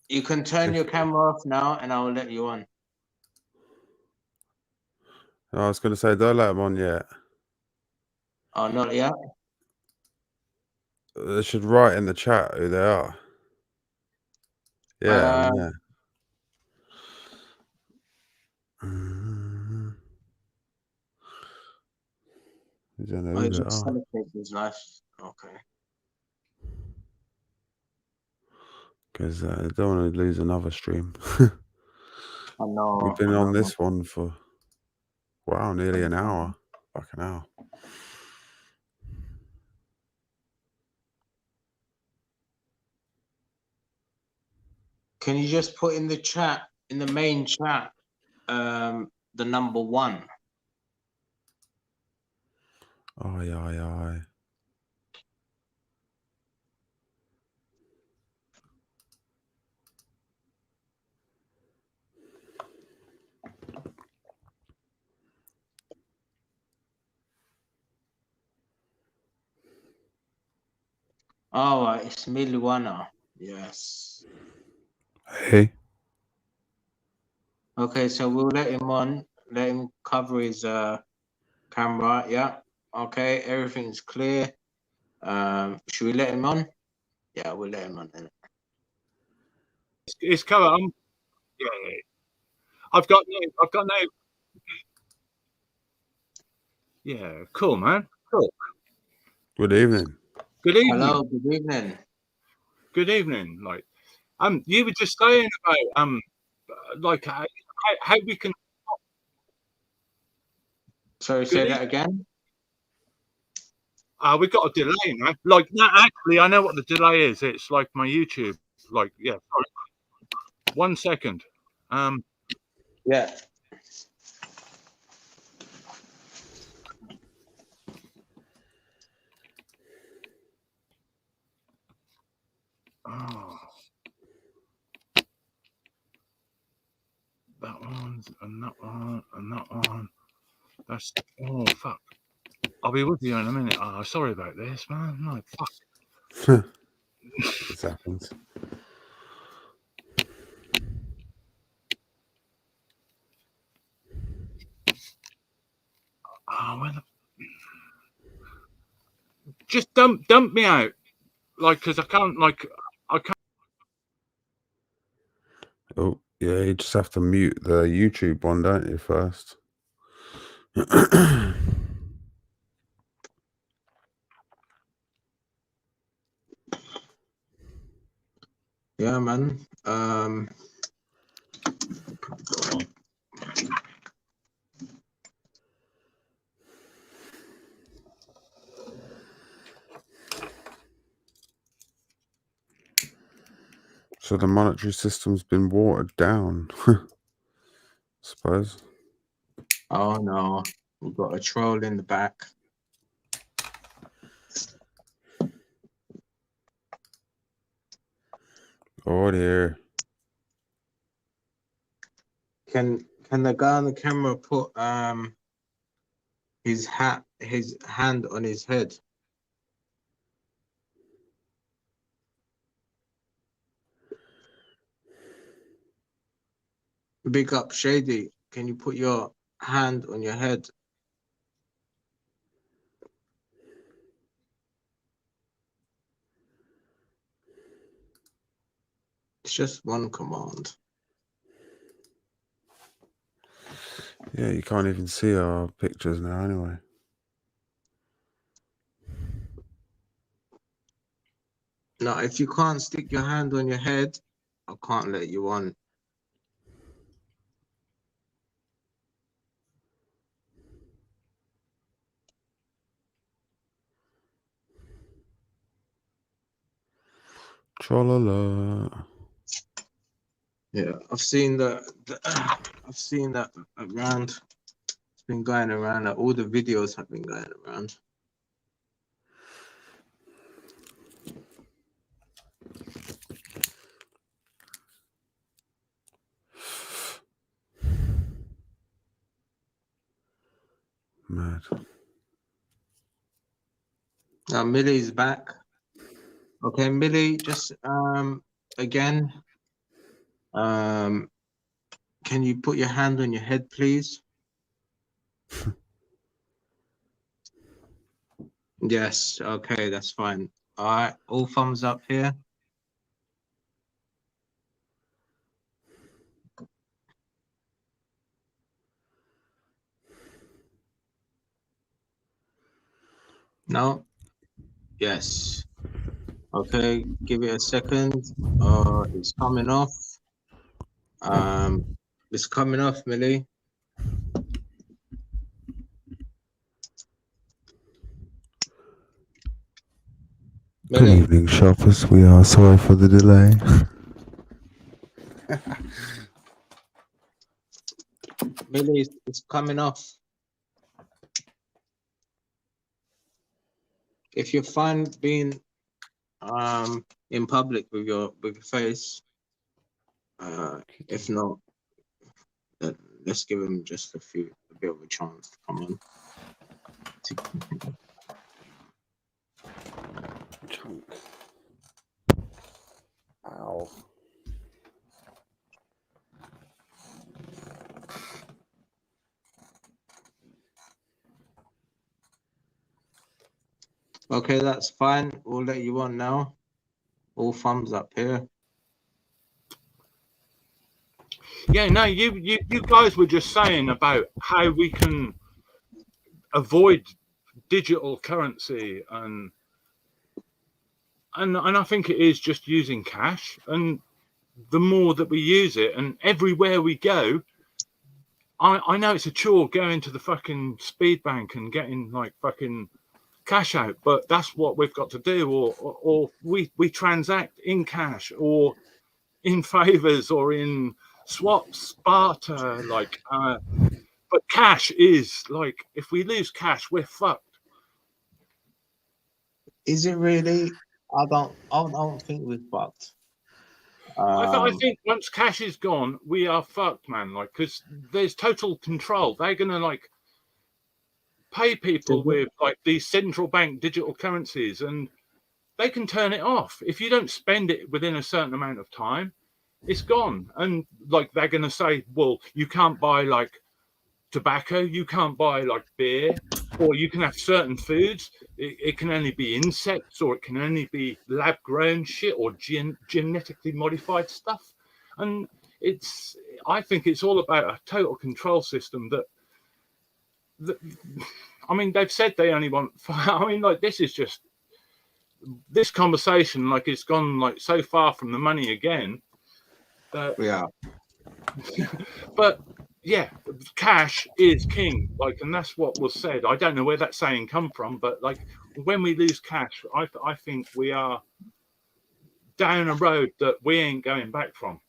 You can turn your camera off now, and I will let you on. I was going to say, don't let them on yet. Oh, not yet? They should write in the chat who they are. Yeah, yeah. I don't know who they are. His life. Okay. Because I don't want to lose another stream. I know. We've been on this one for, wow, nearly an hour. Fucking hell. Can you just put in the chat, in the main chat, the number 1? Aye, aye, aye. All right, it's Miliwana. Yes. Hey. Okay, so we'll let him on. Let him cover his camera. Yeah. Okay, everything's clear. Should we let him on? Yeah, we'll let him on then. It's covered. Yeah. I've got no. Yeah, cool, man. Cool. Good evening. Good evening. Hello, good evening. Good evening. Like, you were just saying about like how we can. Sorry, say that again. We've got a delay now. Like, no, actually, I know what the delay is. It's like my YouTube. Like, yeah. Sorry. 1 second. Yeah. Oh. That one and that one and that one. That's fuck. I'll be with you in a minute. Oh, sorry about this, man. No, fuck. This happens. Just dump me out, like, because I can't. Oh, yeah, you just have to mute the YouTube one, don't you, first? Yeah, man. So the monetary system's been watered down, I suppose. Oh no, we've got a troll in the back. Oh dear. Can the guy on the camera put his hand on his head? Big up Shady. Can you put your hand on your head? It's just one command. Yeah, you can't even see our pictures now anyway. Now, if you can't stick your hand on your head, I can't let you on. Tra-la-la. Yeah, I've seen that around. It's been going around. All the videos have been going around. Mad. Now Millie's back. Okay, Millie, just again, can you put your hand on your head, please? Yes, okay, that's fine. All right, all thumbs up here. No? Yes. Okay, give it a second. It's coming off. It's coming off, Millie. Good Millie, evening, shoppers. We are sorry for the delay. Millie, it's coming off. if you're fine being in public with your face, if not, let's give him just a bit of a chance to come on. Chunk. Ow. Okay, that's fine. We'll let you on now. All thumbs up here. Yeah, no, you guys were just saying about how we can avoid digital currency, and I think it is just using cash. And the more that we use it, and everywhere we go, I know it's a chore going to the fucking speed bank and getting like fucking cash out, but that's what we've got to do, or we transact in cash or in favors or in swaps, barter, like but cash is like, if we lose cash, we're fucked. Is it really? I don't think we're fucked. I think once cash is gone, we are fucked, man. Like, because there's total control. They're gonna like pay people with like these central bank digital currencies, and they can turn it off if you don't spend it within a certain amount of time. It's gone. And like, they're gonna say, well, you can't buy like tobacco, you can't buy like beer, or you can have certain foods. It can only be insects, or it can only be lab grown shit, or genetically modified stuff. And I think it's all about a total control system that I mean, they've said they only want, I mean, like, this is just, this conversation, like, it's gone like so far from the money again that, yeah. But yeah, cash is king, like, and that's what was said. I don't know where that saying come from, but like, when we lose cash, I think we are down a road that we ain't going back from.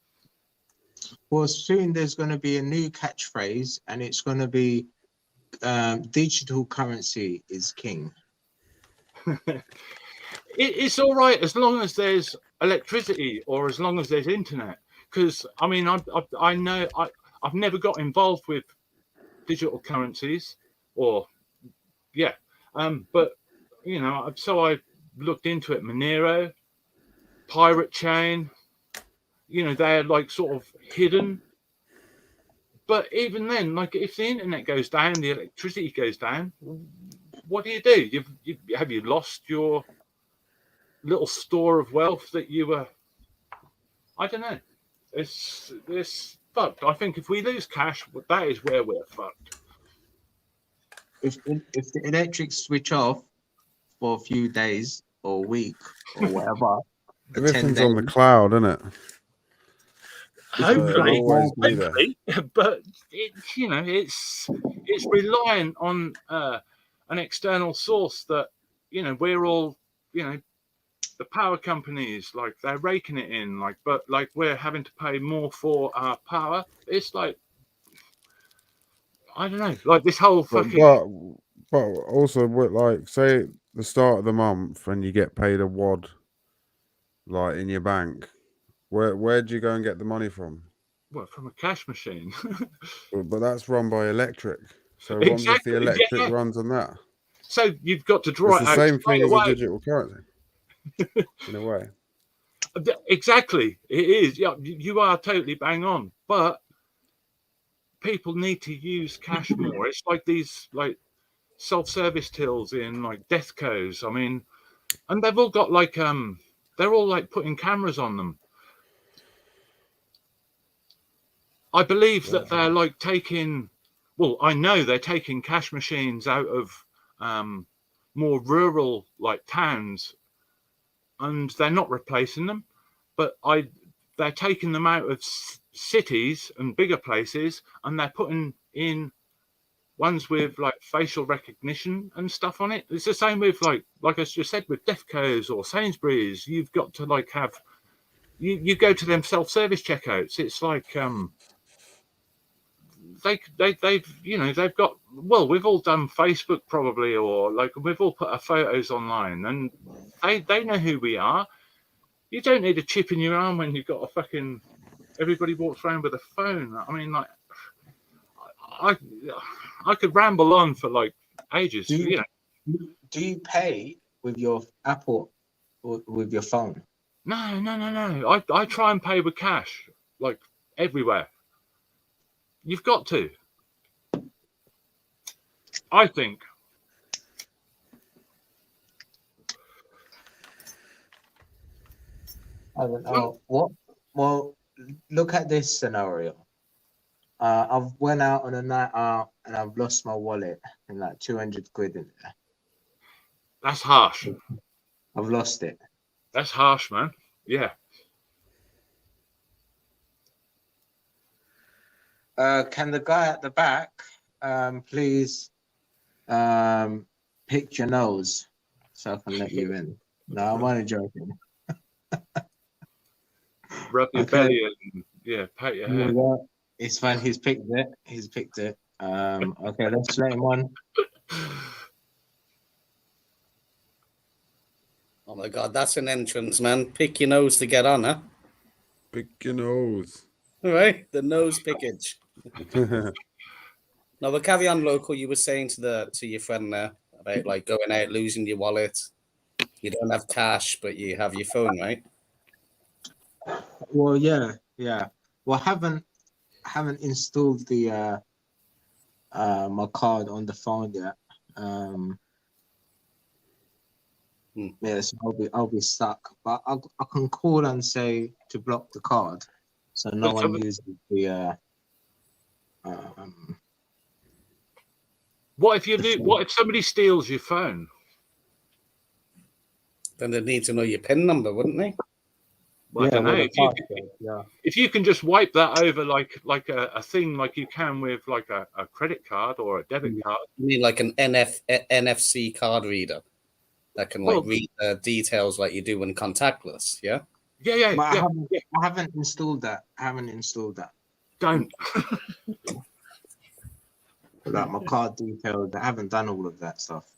Well, soon there's going to be a new catchphrase, and it's going to be digital currency is king. It's all right as long as there's electricity, or as long as there's internet. Because I mean, I know I've never got involved with digital currencies, or yeah, but you know, so I looked into it. Monero, Pirate Chain, you know, they're like sort of hidden. But even then, like, if the internet goes down, the electricity goes down, what do? Have you lost your little store of wealth that you were? I don't know. It's fucked. I think if we lose cash, that is where we're fucked. If the electric switch off for a few days or a week or whatever, Everything's on the cloud, isn't it? Hopefully, but you know, it's reliant on an external source that, you know, we're all, you know, the power companies, like, they're raking it in, like, but like, we're having to pay more for our power. It's like, I don't know, like, this whole fucking. But also, like, say the start of the month and you get paid a wad, like, in your bank. Where do you go and get the money from? Well, from a cash machine. But that's run by electric. So what if the electric runs on that? So you've got to draw it's the same thing as a digital currency, in a way. Exactly, it is. Yeah, you are totally bang on. But people need to use cash more. It's like these like self-service tills in like Deathcos. I mean, and they've all got like they're all like putting cameras on them. I believe that they're like taking, well, I know they're taking cash machines out of more rural like towns, and they're not replacing them, but they're taking them out of cities and bigger places, and they're putting in ones with like facial recognition and stuff on it. It's the same with like I just said, with Defcos or Sainsbury's. You've got to like have, you go to them self-service checkouts. It's like they've you know they've got well we've all done Facebook probably or like we've all put our photos online and they know who we are. You don't need a chip in your arm when you've got a fucking everybody walks around with a phone. I mean like I could ramble on for like ages. Do you pay with your Apple or with your phone? No. I try and pay with cash like everywhere. You've got to. I think. I don't know. What? Well, look at this scenario. I've went out on a night out and I've lost my wallet and like 200 quid in there. That's harsh. I've lost it. That's harsh, man. Yeah. Can the guy at the back please pick your nose so I can let you in? No, I'm only joking. Rub your belly and pat your head. Yeah, it's fine. He's picked it. Okay, let's let him on. Oh my God, that's an entrance, man. Pick your nose to get on, huh? Pick your nose. All right, the nose pickage. Now, but carry on, local. You were saying to your friend there about like going out, losing your wallet. You don't have cash, but you have your phone, right? Well, yeah. Well, I haven't installed the my card on the phone yet. Yeah, so I'll be stuck. But I can call and say to block the card, so no one uses the. What if somebody steals your phone? Then they'd need to know your PIN number, wouldn't they? Well, Yeah, I don't know. If you can just wipe that over like a thing like you can with like a credit card or a debit card. You mean like an NFC card reader that can like read the details like you do when contactless, yeah? Yeah. But I haven't installed that. Don't. Like my card details. I haven't done all of that stuff.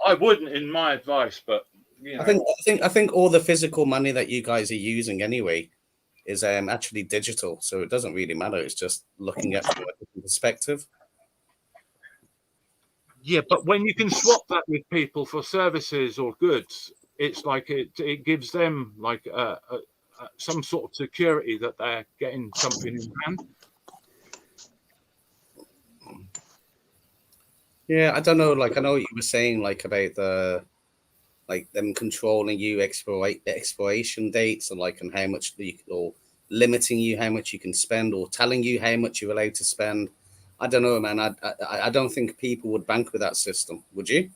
I wouldn't, in my advice, but you know. I think all the physical money that you guys are using anyway is actually digital, so it doesn't really matter. It's just looking at from a different perspective. Yeah, but when you can swap that with people for services or goods, it's like it gives them like some sort of security that they're getting something in hand. Yeah, I don't know. Like, I know what you were saying, like about them controlling you expiration dates and like and how much or limiting you how much you can spend or telling you how much you're allowed to spend. I don't know, man. I don't think people would bank with that system. Would you?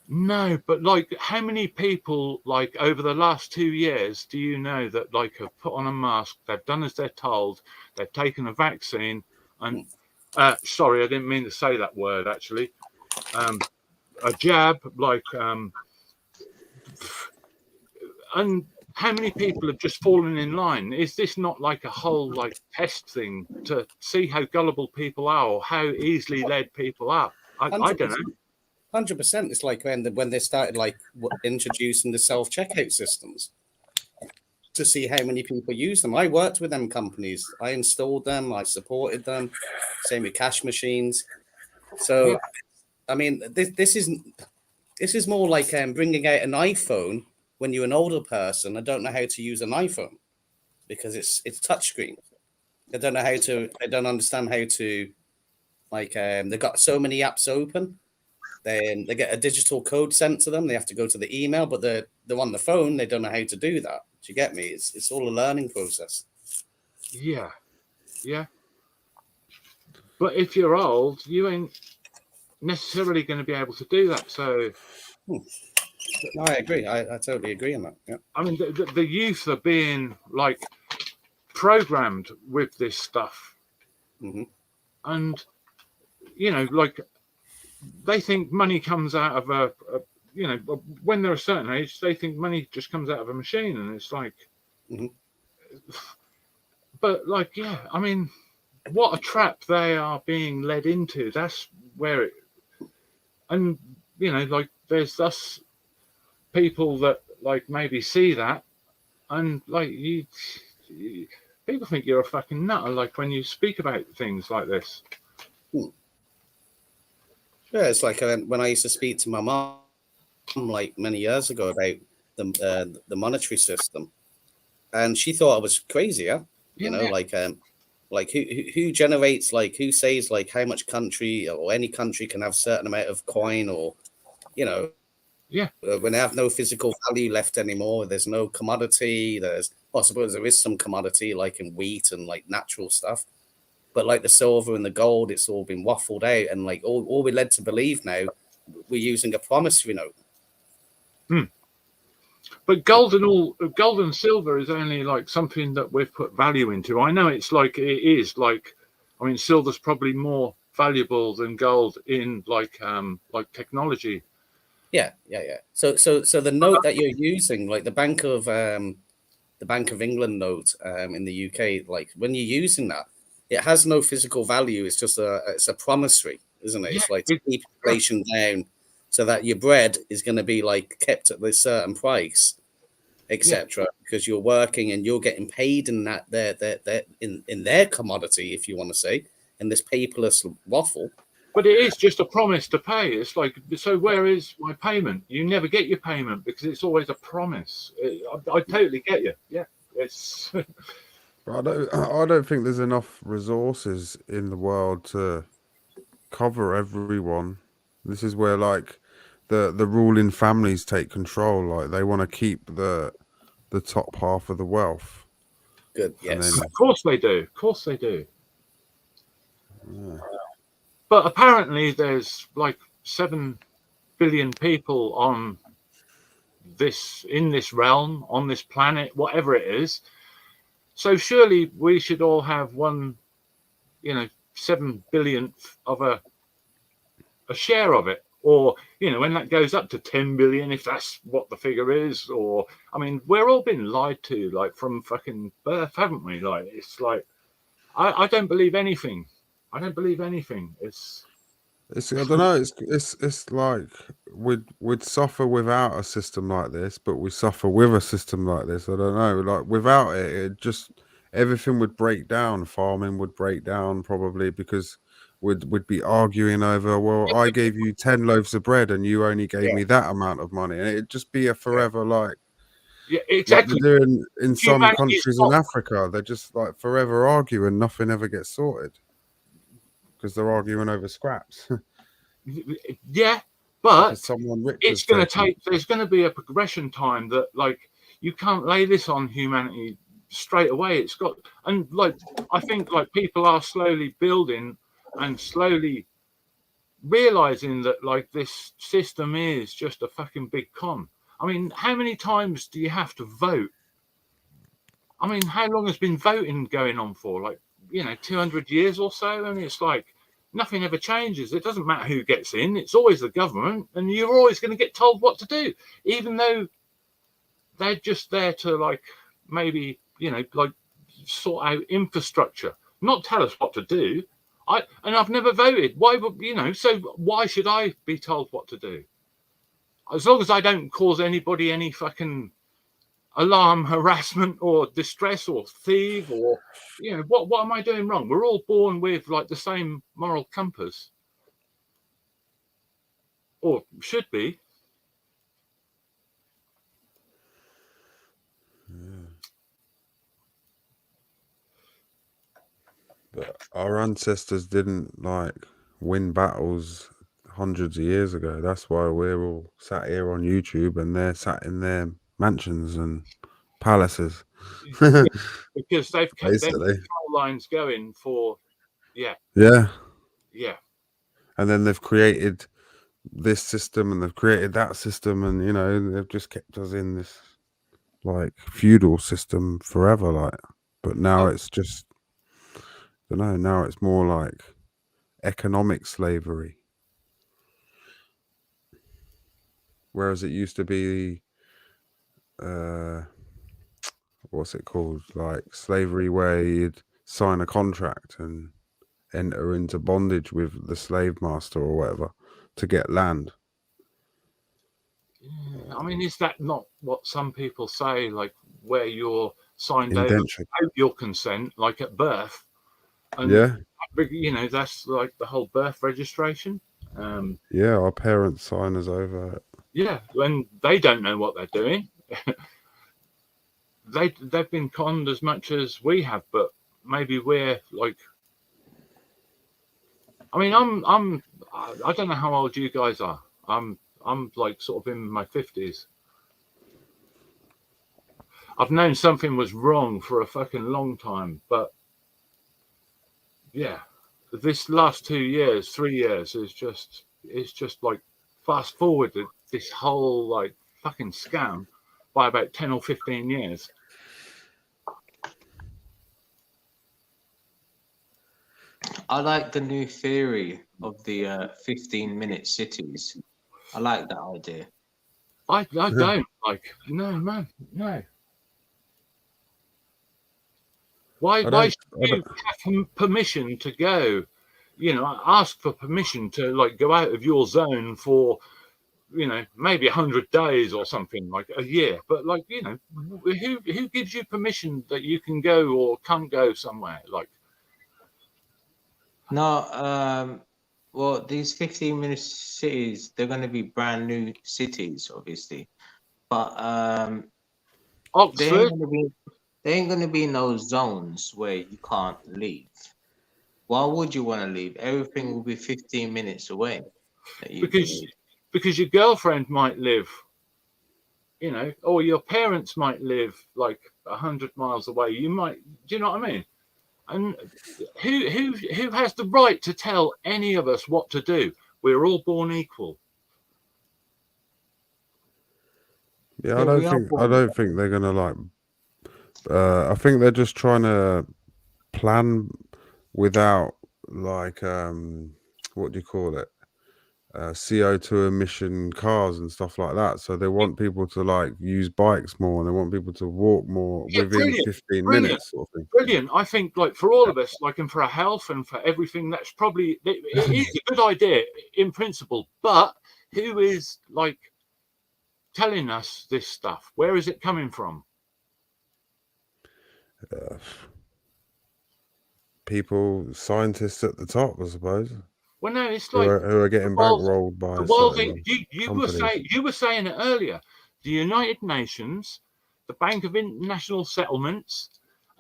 No, but like, how many people like over the last 2 years do you know that like have put on a mask? They've done as they're told. They've taken a vaccine and. Sorry, I didn't mean to say that word, actually. A jab, like, and how many people have just fallen in line? Is this not like a whole, like, test thing to see how gullible people are or how easily led people are? I don't know. 100%. It's like when they started, like, introducing the self-checkout systems to see how many people use them. I worked with them companies. I installed them. I supported them. Same with cash machines. So, I mean, this is more like bringing out an iPhone when you're an older person and don't know how to use an iPhone because it's touchscreen. They don't know how to. They don't understand how to. Like they've got so many apps open. Then they get a digital code sent to them. They have to go to the email, but they're on the phone. They don't know how to do that. Do you get me? It's all a learning process. Yeah. But if you're old, you ain't necessarily going to be able to do that. So, no, I agree. I totally agree on that. Yeah. I mean, the youth are being like programmed with this stuff, and you know, like they think money comes out of you know, when they're a certain age, they think money just comes out of a machine, and it's like, but like, yeah, I mean, what a trap they are being led into. That's where it, and you know, like there's thus people that like maybe see that, and like people think you're a fucking nutter, like when you speak about things like this. Yeah, it's like when I used to speak to my mom like many years ago about the monetary system, and she thought I was crazy. Yeah, you know, like who generates, like who says like how much country or any country can have a certain amount of coin, or you know, when they have no physical value left anymore. There's no commodity. I suppose there is some commodity like in wheat and like natural stuff. But like the silver and the gold, it's all been waffled out, and like all we're led to believe now, we're using a promissory note. But gold and silver is only like something that we've put value into. I know it's like it is like, I mean, silver's probably more valuable than gold in like technology. Yeah. So the note that you're using, like the Bank of England note in the UK, like when you're using that, it has no physical value. It's just it's a promissory, isn't it? It's like to keep inflation down, so that your bread is going to be like kept at this certain price, etc. Because you're working and you're getting paid in that in their commodity, if you want to say, in this paperless waffle. But it is just a promise to pay. It's like, so where is my payment? You never get your payment because it's always a promise. I totally get you. Yeah, it's. I don't think there's enough resources in the world to cover everyone. This is where like the ruling families take control. Like they want to keep the top half of the wealth. Good. Yes. Of course they do. Of course they do. Yeah. But apparently there's like 7 billion people on in this realm, on this planet, whatever it is. So surely we should all have 7 billionth of a share of it. Or, when that goes up to 10 billion, if that's what the figure is, or, I mean, we're all been lied to, like, from fucking birth, haven't we? Like, it's like, I don't believe anything. I don't believe anything. It's I don't know. It's like we'd suffer without a system like this, but we suffer with a system like this. I don't know. Like without it just everything would break down. Farming would break down probably because we'd be arguing over. Well, I gave you 10 loaves of bread and you only gave me that amount of money, and it'd just be a forever like. Yeah, exactly. Like they're doing in some countries in Africa, they're just like forever arguing, nothing ever gets sorted because they're arguing over scraps. Yeah, but it's going to take. There's going to be a progression time that, like, you can't lay this on humanity straight away. It's got, and like, I think like people are slowly building and slowly realizing that like this system is just a fucking big con. I mean, how many times do you have to vote? I mean, how long has been voting going on for? Like, 200 years or so? And it's like, nothing ever changes. It doesn't matter who gets in. It's always the government. And you're always going to get told what to do, even though they're just there to, like, maybe, like, sort out infrastructure, not tell us what to do. I've never voted. Why would, so why should I be told what to do? As long as I don't cause anybody any fucking alarm, harassment, or distress, or thieve, or what am I doing wrong? We're all born with like the same moral compass, or should be. But our ancestors didn't like win battles hundreds of years ago. That's why we're all sat here on YouTube and they're sat in their mansions and palaces. Because they've kept their control lines going for yeah. And then they've created this system and they've created that system, and they've just kept us in this like feudal system forever, like. But now it's just, I don't know, now it's more like economic slavery, whereas it used to be what's it called, like slavery, where you'd sign a contract and enter into bondage with the slave master or whatever to get land. Yeah, I mean, is that not what some people say, like where you're signed over Indenture. without your consent, like at birth? And Yeah, you know, that's like the whole birth registration. yeah, our parents sign us over. Yeah, and they don't know what they're doing. They've been conned as much as we have, but maybe we're like. I mean, I don't know how old you guys are. I'm like sort of in my 50s. I've known something was wrong for a fucking long time, but yeah, this last 2 years, 3 years is just, it's just like fast forwarded this whole like fucking scam by about 10 or 15 years. I like the new theory of the 15-minute cities. I like that idea. I don't like, no, man, no. Why I should you have permission to go? You know, ask for permission to like go out of your zone for, you know, maybe 100 days or something, like a year. But like, you know, who gives you permission that you can go or can't go somewhere? Like, No, well, these 15-minute cities, they're going to be brand new cities, obviously, but Oxford, there ain't going to be no zones where you can't leave. Why would you want to leave? Everything will be 15 minutes away. That you can leave. because your girlfriend might live, you know, or your parents might live like 100 miles away. You might, do you know what I mean? And who has the right to tell any of us what to do? We're all born equal. Yeah, Yeah, we are I born don't think they're gonna like. I think they're just trying to plan without like what do you call it? CO2 emission cars and stuff like that. So they want people to like use bikes more, and they want people to walk more Yeah, within 15 minutes, sort of thing. Brilliant. I think like for all of us, like, and for our health and for everything, that's probably, it is a good idea in principle, but who is like telling us this stuff? Where is it coming from? People, scientists at the top, I suppose, Well, no, it's who like are getting world, bankrolled by the world. certain companies. You were saying it earlier. The United Nations, the Bank of International Settlements.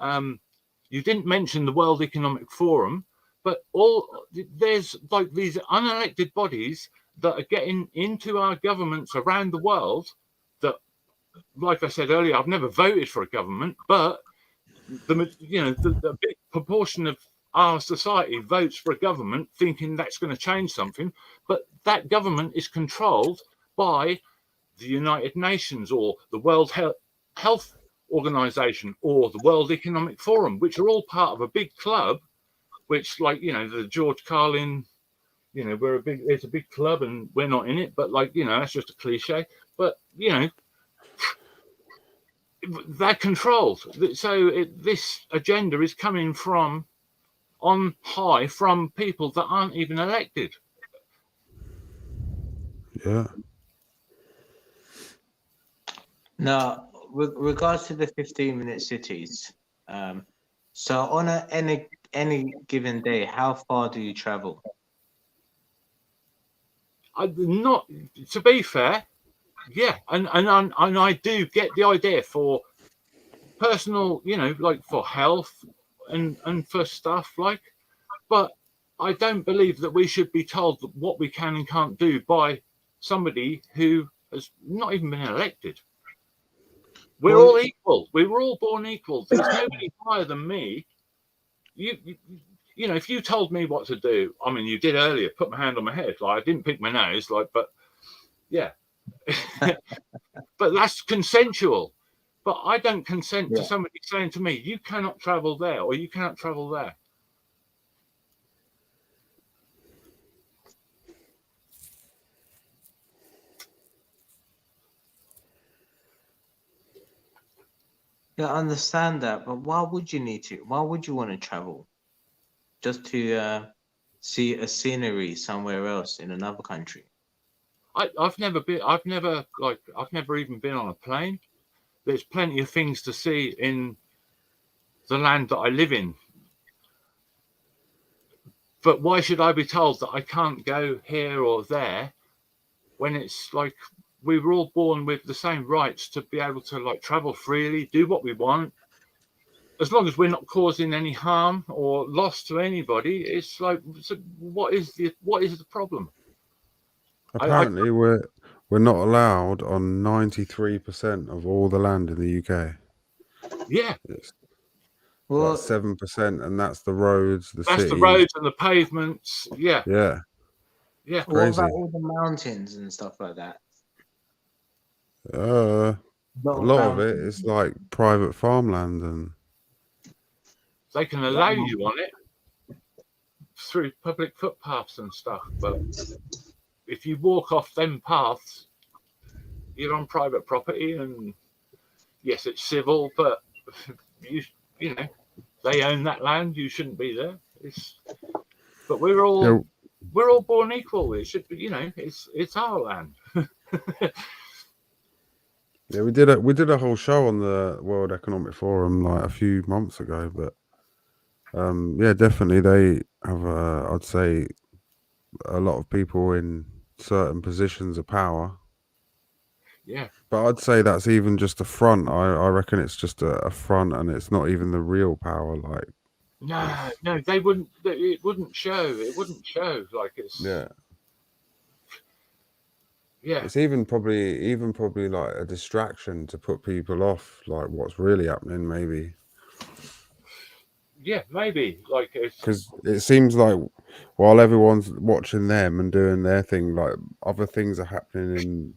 You didn't mention the World Economic Forum, but there's like these unelected bodies that are getting into our governments around the world. That, like I said earlier, I've never voted for a government, but the big proportion of our society votes for a government thinking that's going to change something, but that government is controlled by the United Nations or the World Health Organization or the World Economic Forum, which are all part of a big club, which, like, you know, the George Carlin, you know, it's a big club and we're not in it, but like, you know, that's just a cliche. But, you know, they're controlled. So this agenda is coming from on high, from people that aren't even elected. Yeah. Now, with regards to the 15-minute cities, so on any given day, how far do you travel? Not to be fair, yeah, and I do get the idea for personal, you know, like for health and for stuff like, but I don't believe that we should be told what we can and can't do by somebody who has not even been elected. We're all equal. We were all born equal. There's nobody higher than me. You know, if you told me what to do, I mean, you did earlier, put my hand on my head. Like, I didn't pick my nose, like, but yeah. But that's consensual. But I don't consent to somebody saying to me, you cannot travel there or you cannot travel there. Yeah, I understand that, but why would you need to? Why would you want to travel? Just to see a scenery somewhere else in another country? I've never been. I've never even been on a plane. There's plenty of things to see in the land that I live in. But why should I be told that I can't go here or there when it's like we were all born with the same rights to be able to like travel freely, do what we want, as long as we're not causing any harm or loss to anybody? It's like, so what is the problem? Apparently, we're not allowed on 93% of all the land in the UK. Yeah, It's Well, like 7%, and that's the roads, the that's cities. the roads and the pavements. Yeah, Yeah, yeah. what about crazy. all the mountains and stuff like that? A Lot lot of it mountains. is like private farmland, and They can allow you on it through public footpaths and stuff, but if you walk off them paths, you're on private property, and yes, it's civil, but you know they own that land. You shouldn't be there. But we're all born equal. It should be, it's our land. yeah, we did a whole show on the World Economic Forum like a few months ago, but yeah, definitely they have I'd say a lot of people in certain positions of power. Yeah, But I'd say that's even just a front. I reckon it's just a front, and it's not even the real power. Like, no, they wouldn't. It wouldn't show. It wouldn't show. Like it's yeah. Yeah. It's even probably like a distraction to put people off like what's really happening, maybe. Yeah, maybe. Like because it seems like while everyone's watching them and doing their thing, like other things are happening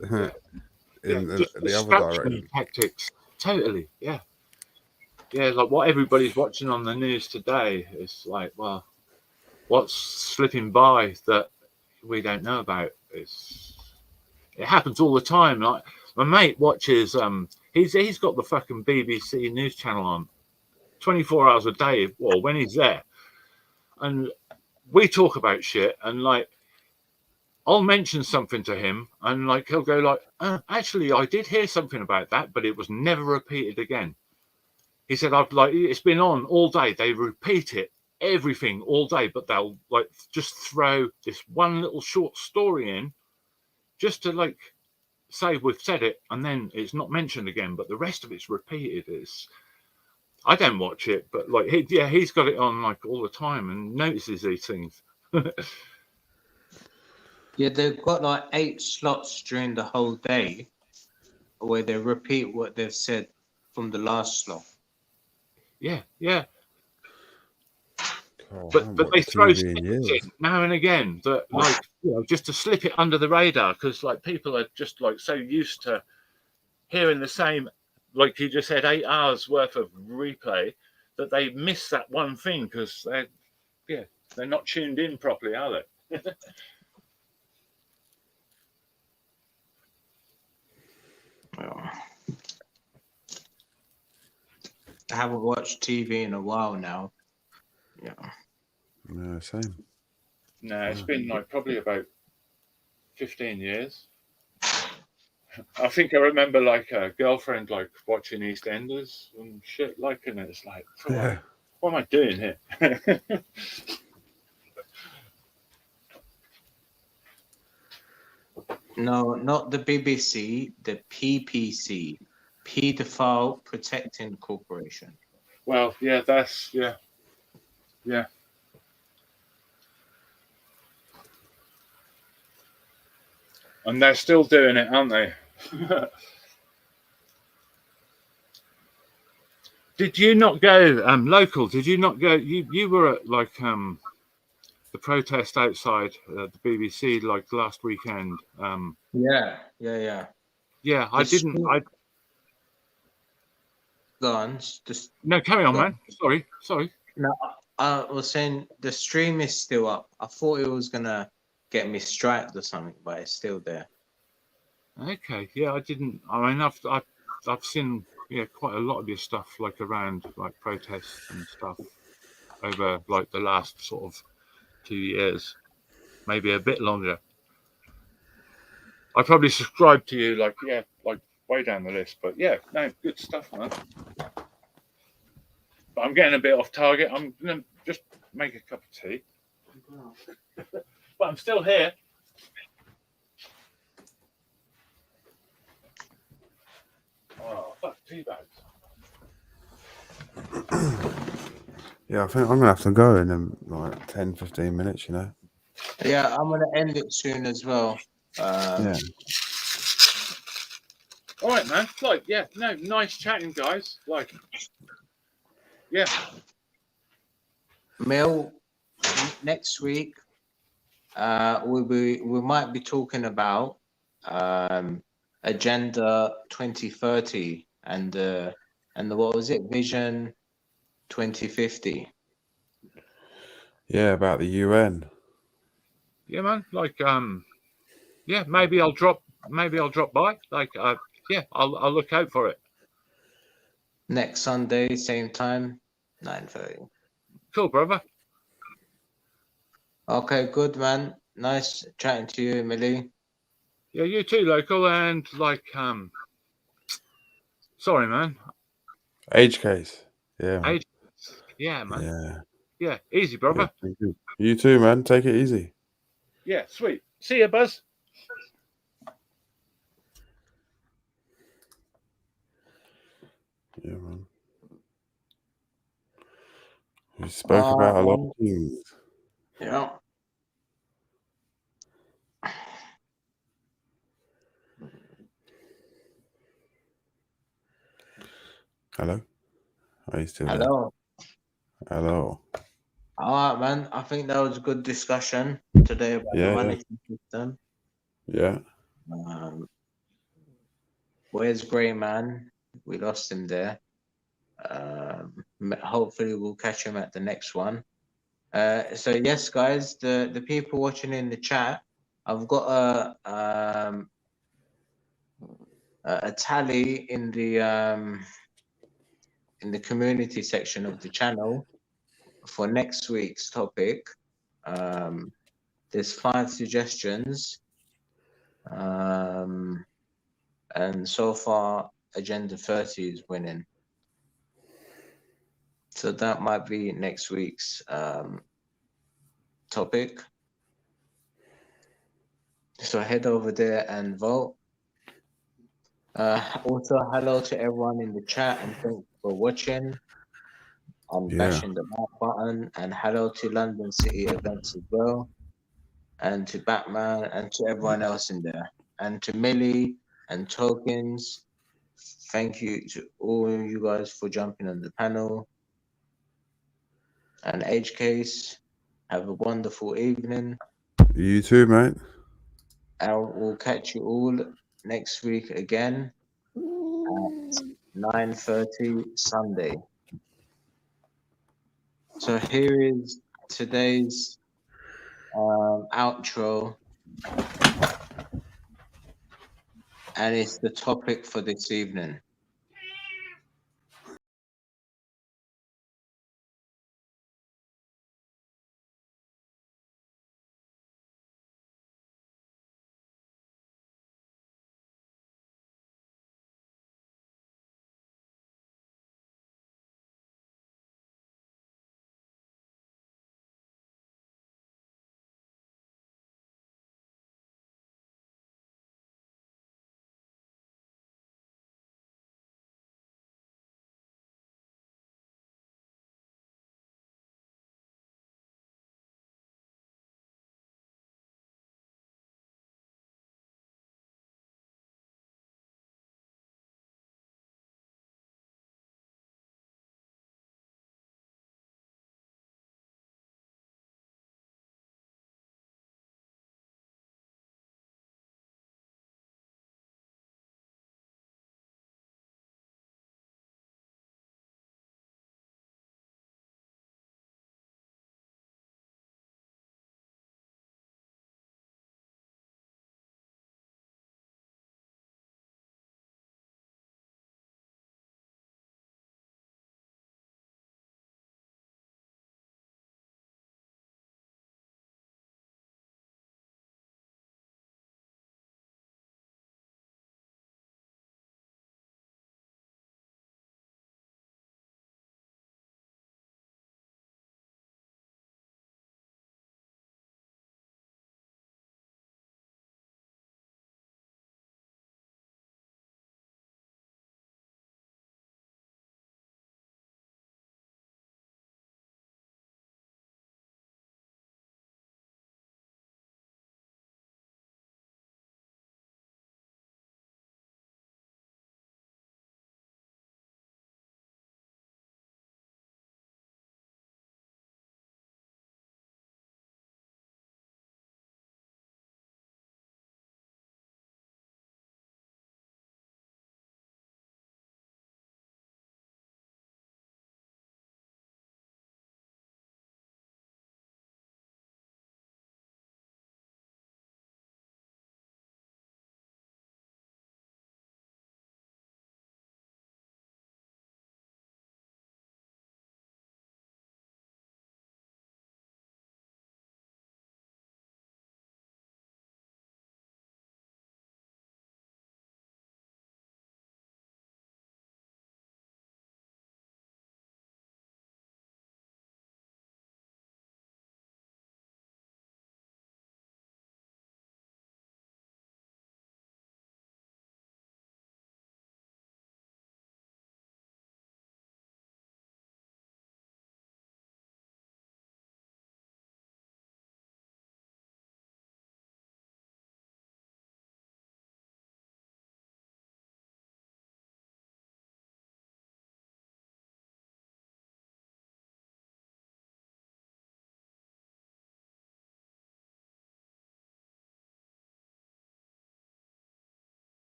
in the other direction. Tactics. Totally. Yeah. Yeah, like what everybody's watching on the news today is like, well, what's slipping by that we don't know about? It happens all the time. Like my mate watches he's got the fucking BBC news channel on 24 hours a day, well, when he's there. And we talk about shit, and like I'll mention something to him, and like he'll go like, actually I did hear something about that, but it was never repeated again. He said, I've like it's been on all day. They repeat it, everything all day, but they'll like just throw this one little short story in just to like say we've said it, and then it's not mentioned again, but the rest of it's repeated. I don't watch it, but like he's got it on like all the time and notices these things. Yeah, they've got like 8 slots during the whole day where they repeat what they've said from the last slot. Yeah, yeah. Oh, But they throw snippets in now and again that like just to slip it under the radar, because like people are just like so used to hearing the same, like you just said, 8 hours worth of replay, that they miss that one thing because they're not tuned in properly, are they? I haven't watched TV in a while now. Yeah. No, same. No, it's been like probably about 15 years. I think I remember like a girlfriend like watching EastEnders and shit like, and it's like, what am I doing here? No, not the BBC, the PPC, Paedophile Protecting Corporation. Well, yeah, that's yeah. And they're still doing it, aren't they? Did you not go local? Did you not go? You were at like the protest outside the BBC like last weekend. Yeah. I didn't. Go on. No, carry on, man. Sorry. No, I was saying the stream is still up. I thought it was gonna get me striped or something, but it's still there. Okay, yeah, I didn't. I mean, I've seen quite a lot of your stuff, like around like protests and stuff over like the last sort of 2 years, maybe a bit longer. I probably subscribed to you like way down the list, but yeah, no, good stuff, man. But I'm getting a bit off target. I'm gonna just make a cup of tea, but I'm still here. Oh, fuck, tea bags. Yeah, I think I'm gonna have to go in like 10, 15 minutes. Yeah, I'm gonna end it soon as well. Yeah. All right, man. Like, yeah, no, nice chatting, guys. Like, yeah. Mel, next week, we might be talking about Agenda 2030 and what was it, Vision 2050. Yeah, about the UN. Yeah, man. Like, yeah, maybe I'll drop by. Like, yeah, I'll look out for it. Next Sunday, same time, 9:30. Cool, brother. Okay, good, man. Nice chatting to you, Millie. Yeah, you too, local, and like, sorry, man. Age case. Yeah. Man. Yeah, man. Yeah. Yeah, easy, brother. Yeah, thank you. You too, man. Take it easy. Yeah, sweet. See ya, Buzz. Yeah, man. We spoke about a lot of things. Yeah. Hello? Are you still Hello. there? Hello. All right, man. I think that was a good discussion today about the management system. Yeah. Where's Grey Man? We lost him there. Hopefully we'll catch him at the next one. So yes, guys, the people watching in the chat, I've got a tally in the community section of the channel for next week's topic. There's 5 suggestions, and so far Agenda 30 is winning. So that might be next week's topic. So head over there and vote. Also, hello to everyone in the chat and thanks for watching. I'm bashing the like button, and hello to London City Events as well, and to Batman and to everyone else in there, and to Millie and Tokens. Thank you to all you guys for jumping on the panel. And H Case, have a wonderful evening. You too, mate. And we'll catch you all next week again at 9:30 Sunday. So here is today's outro, and it's the topic for this evening.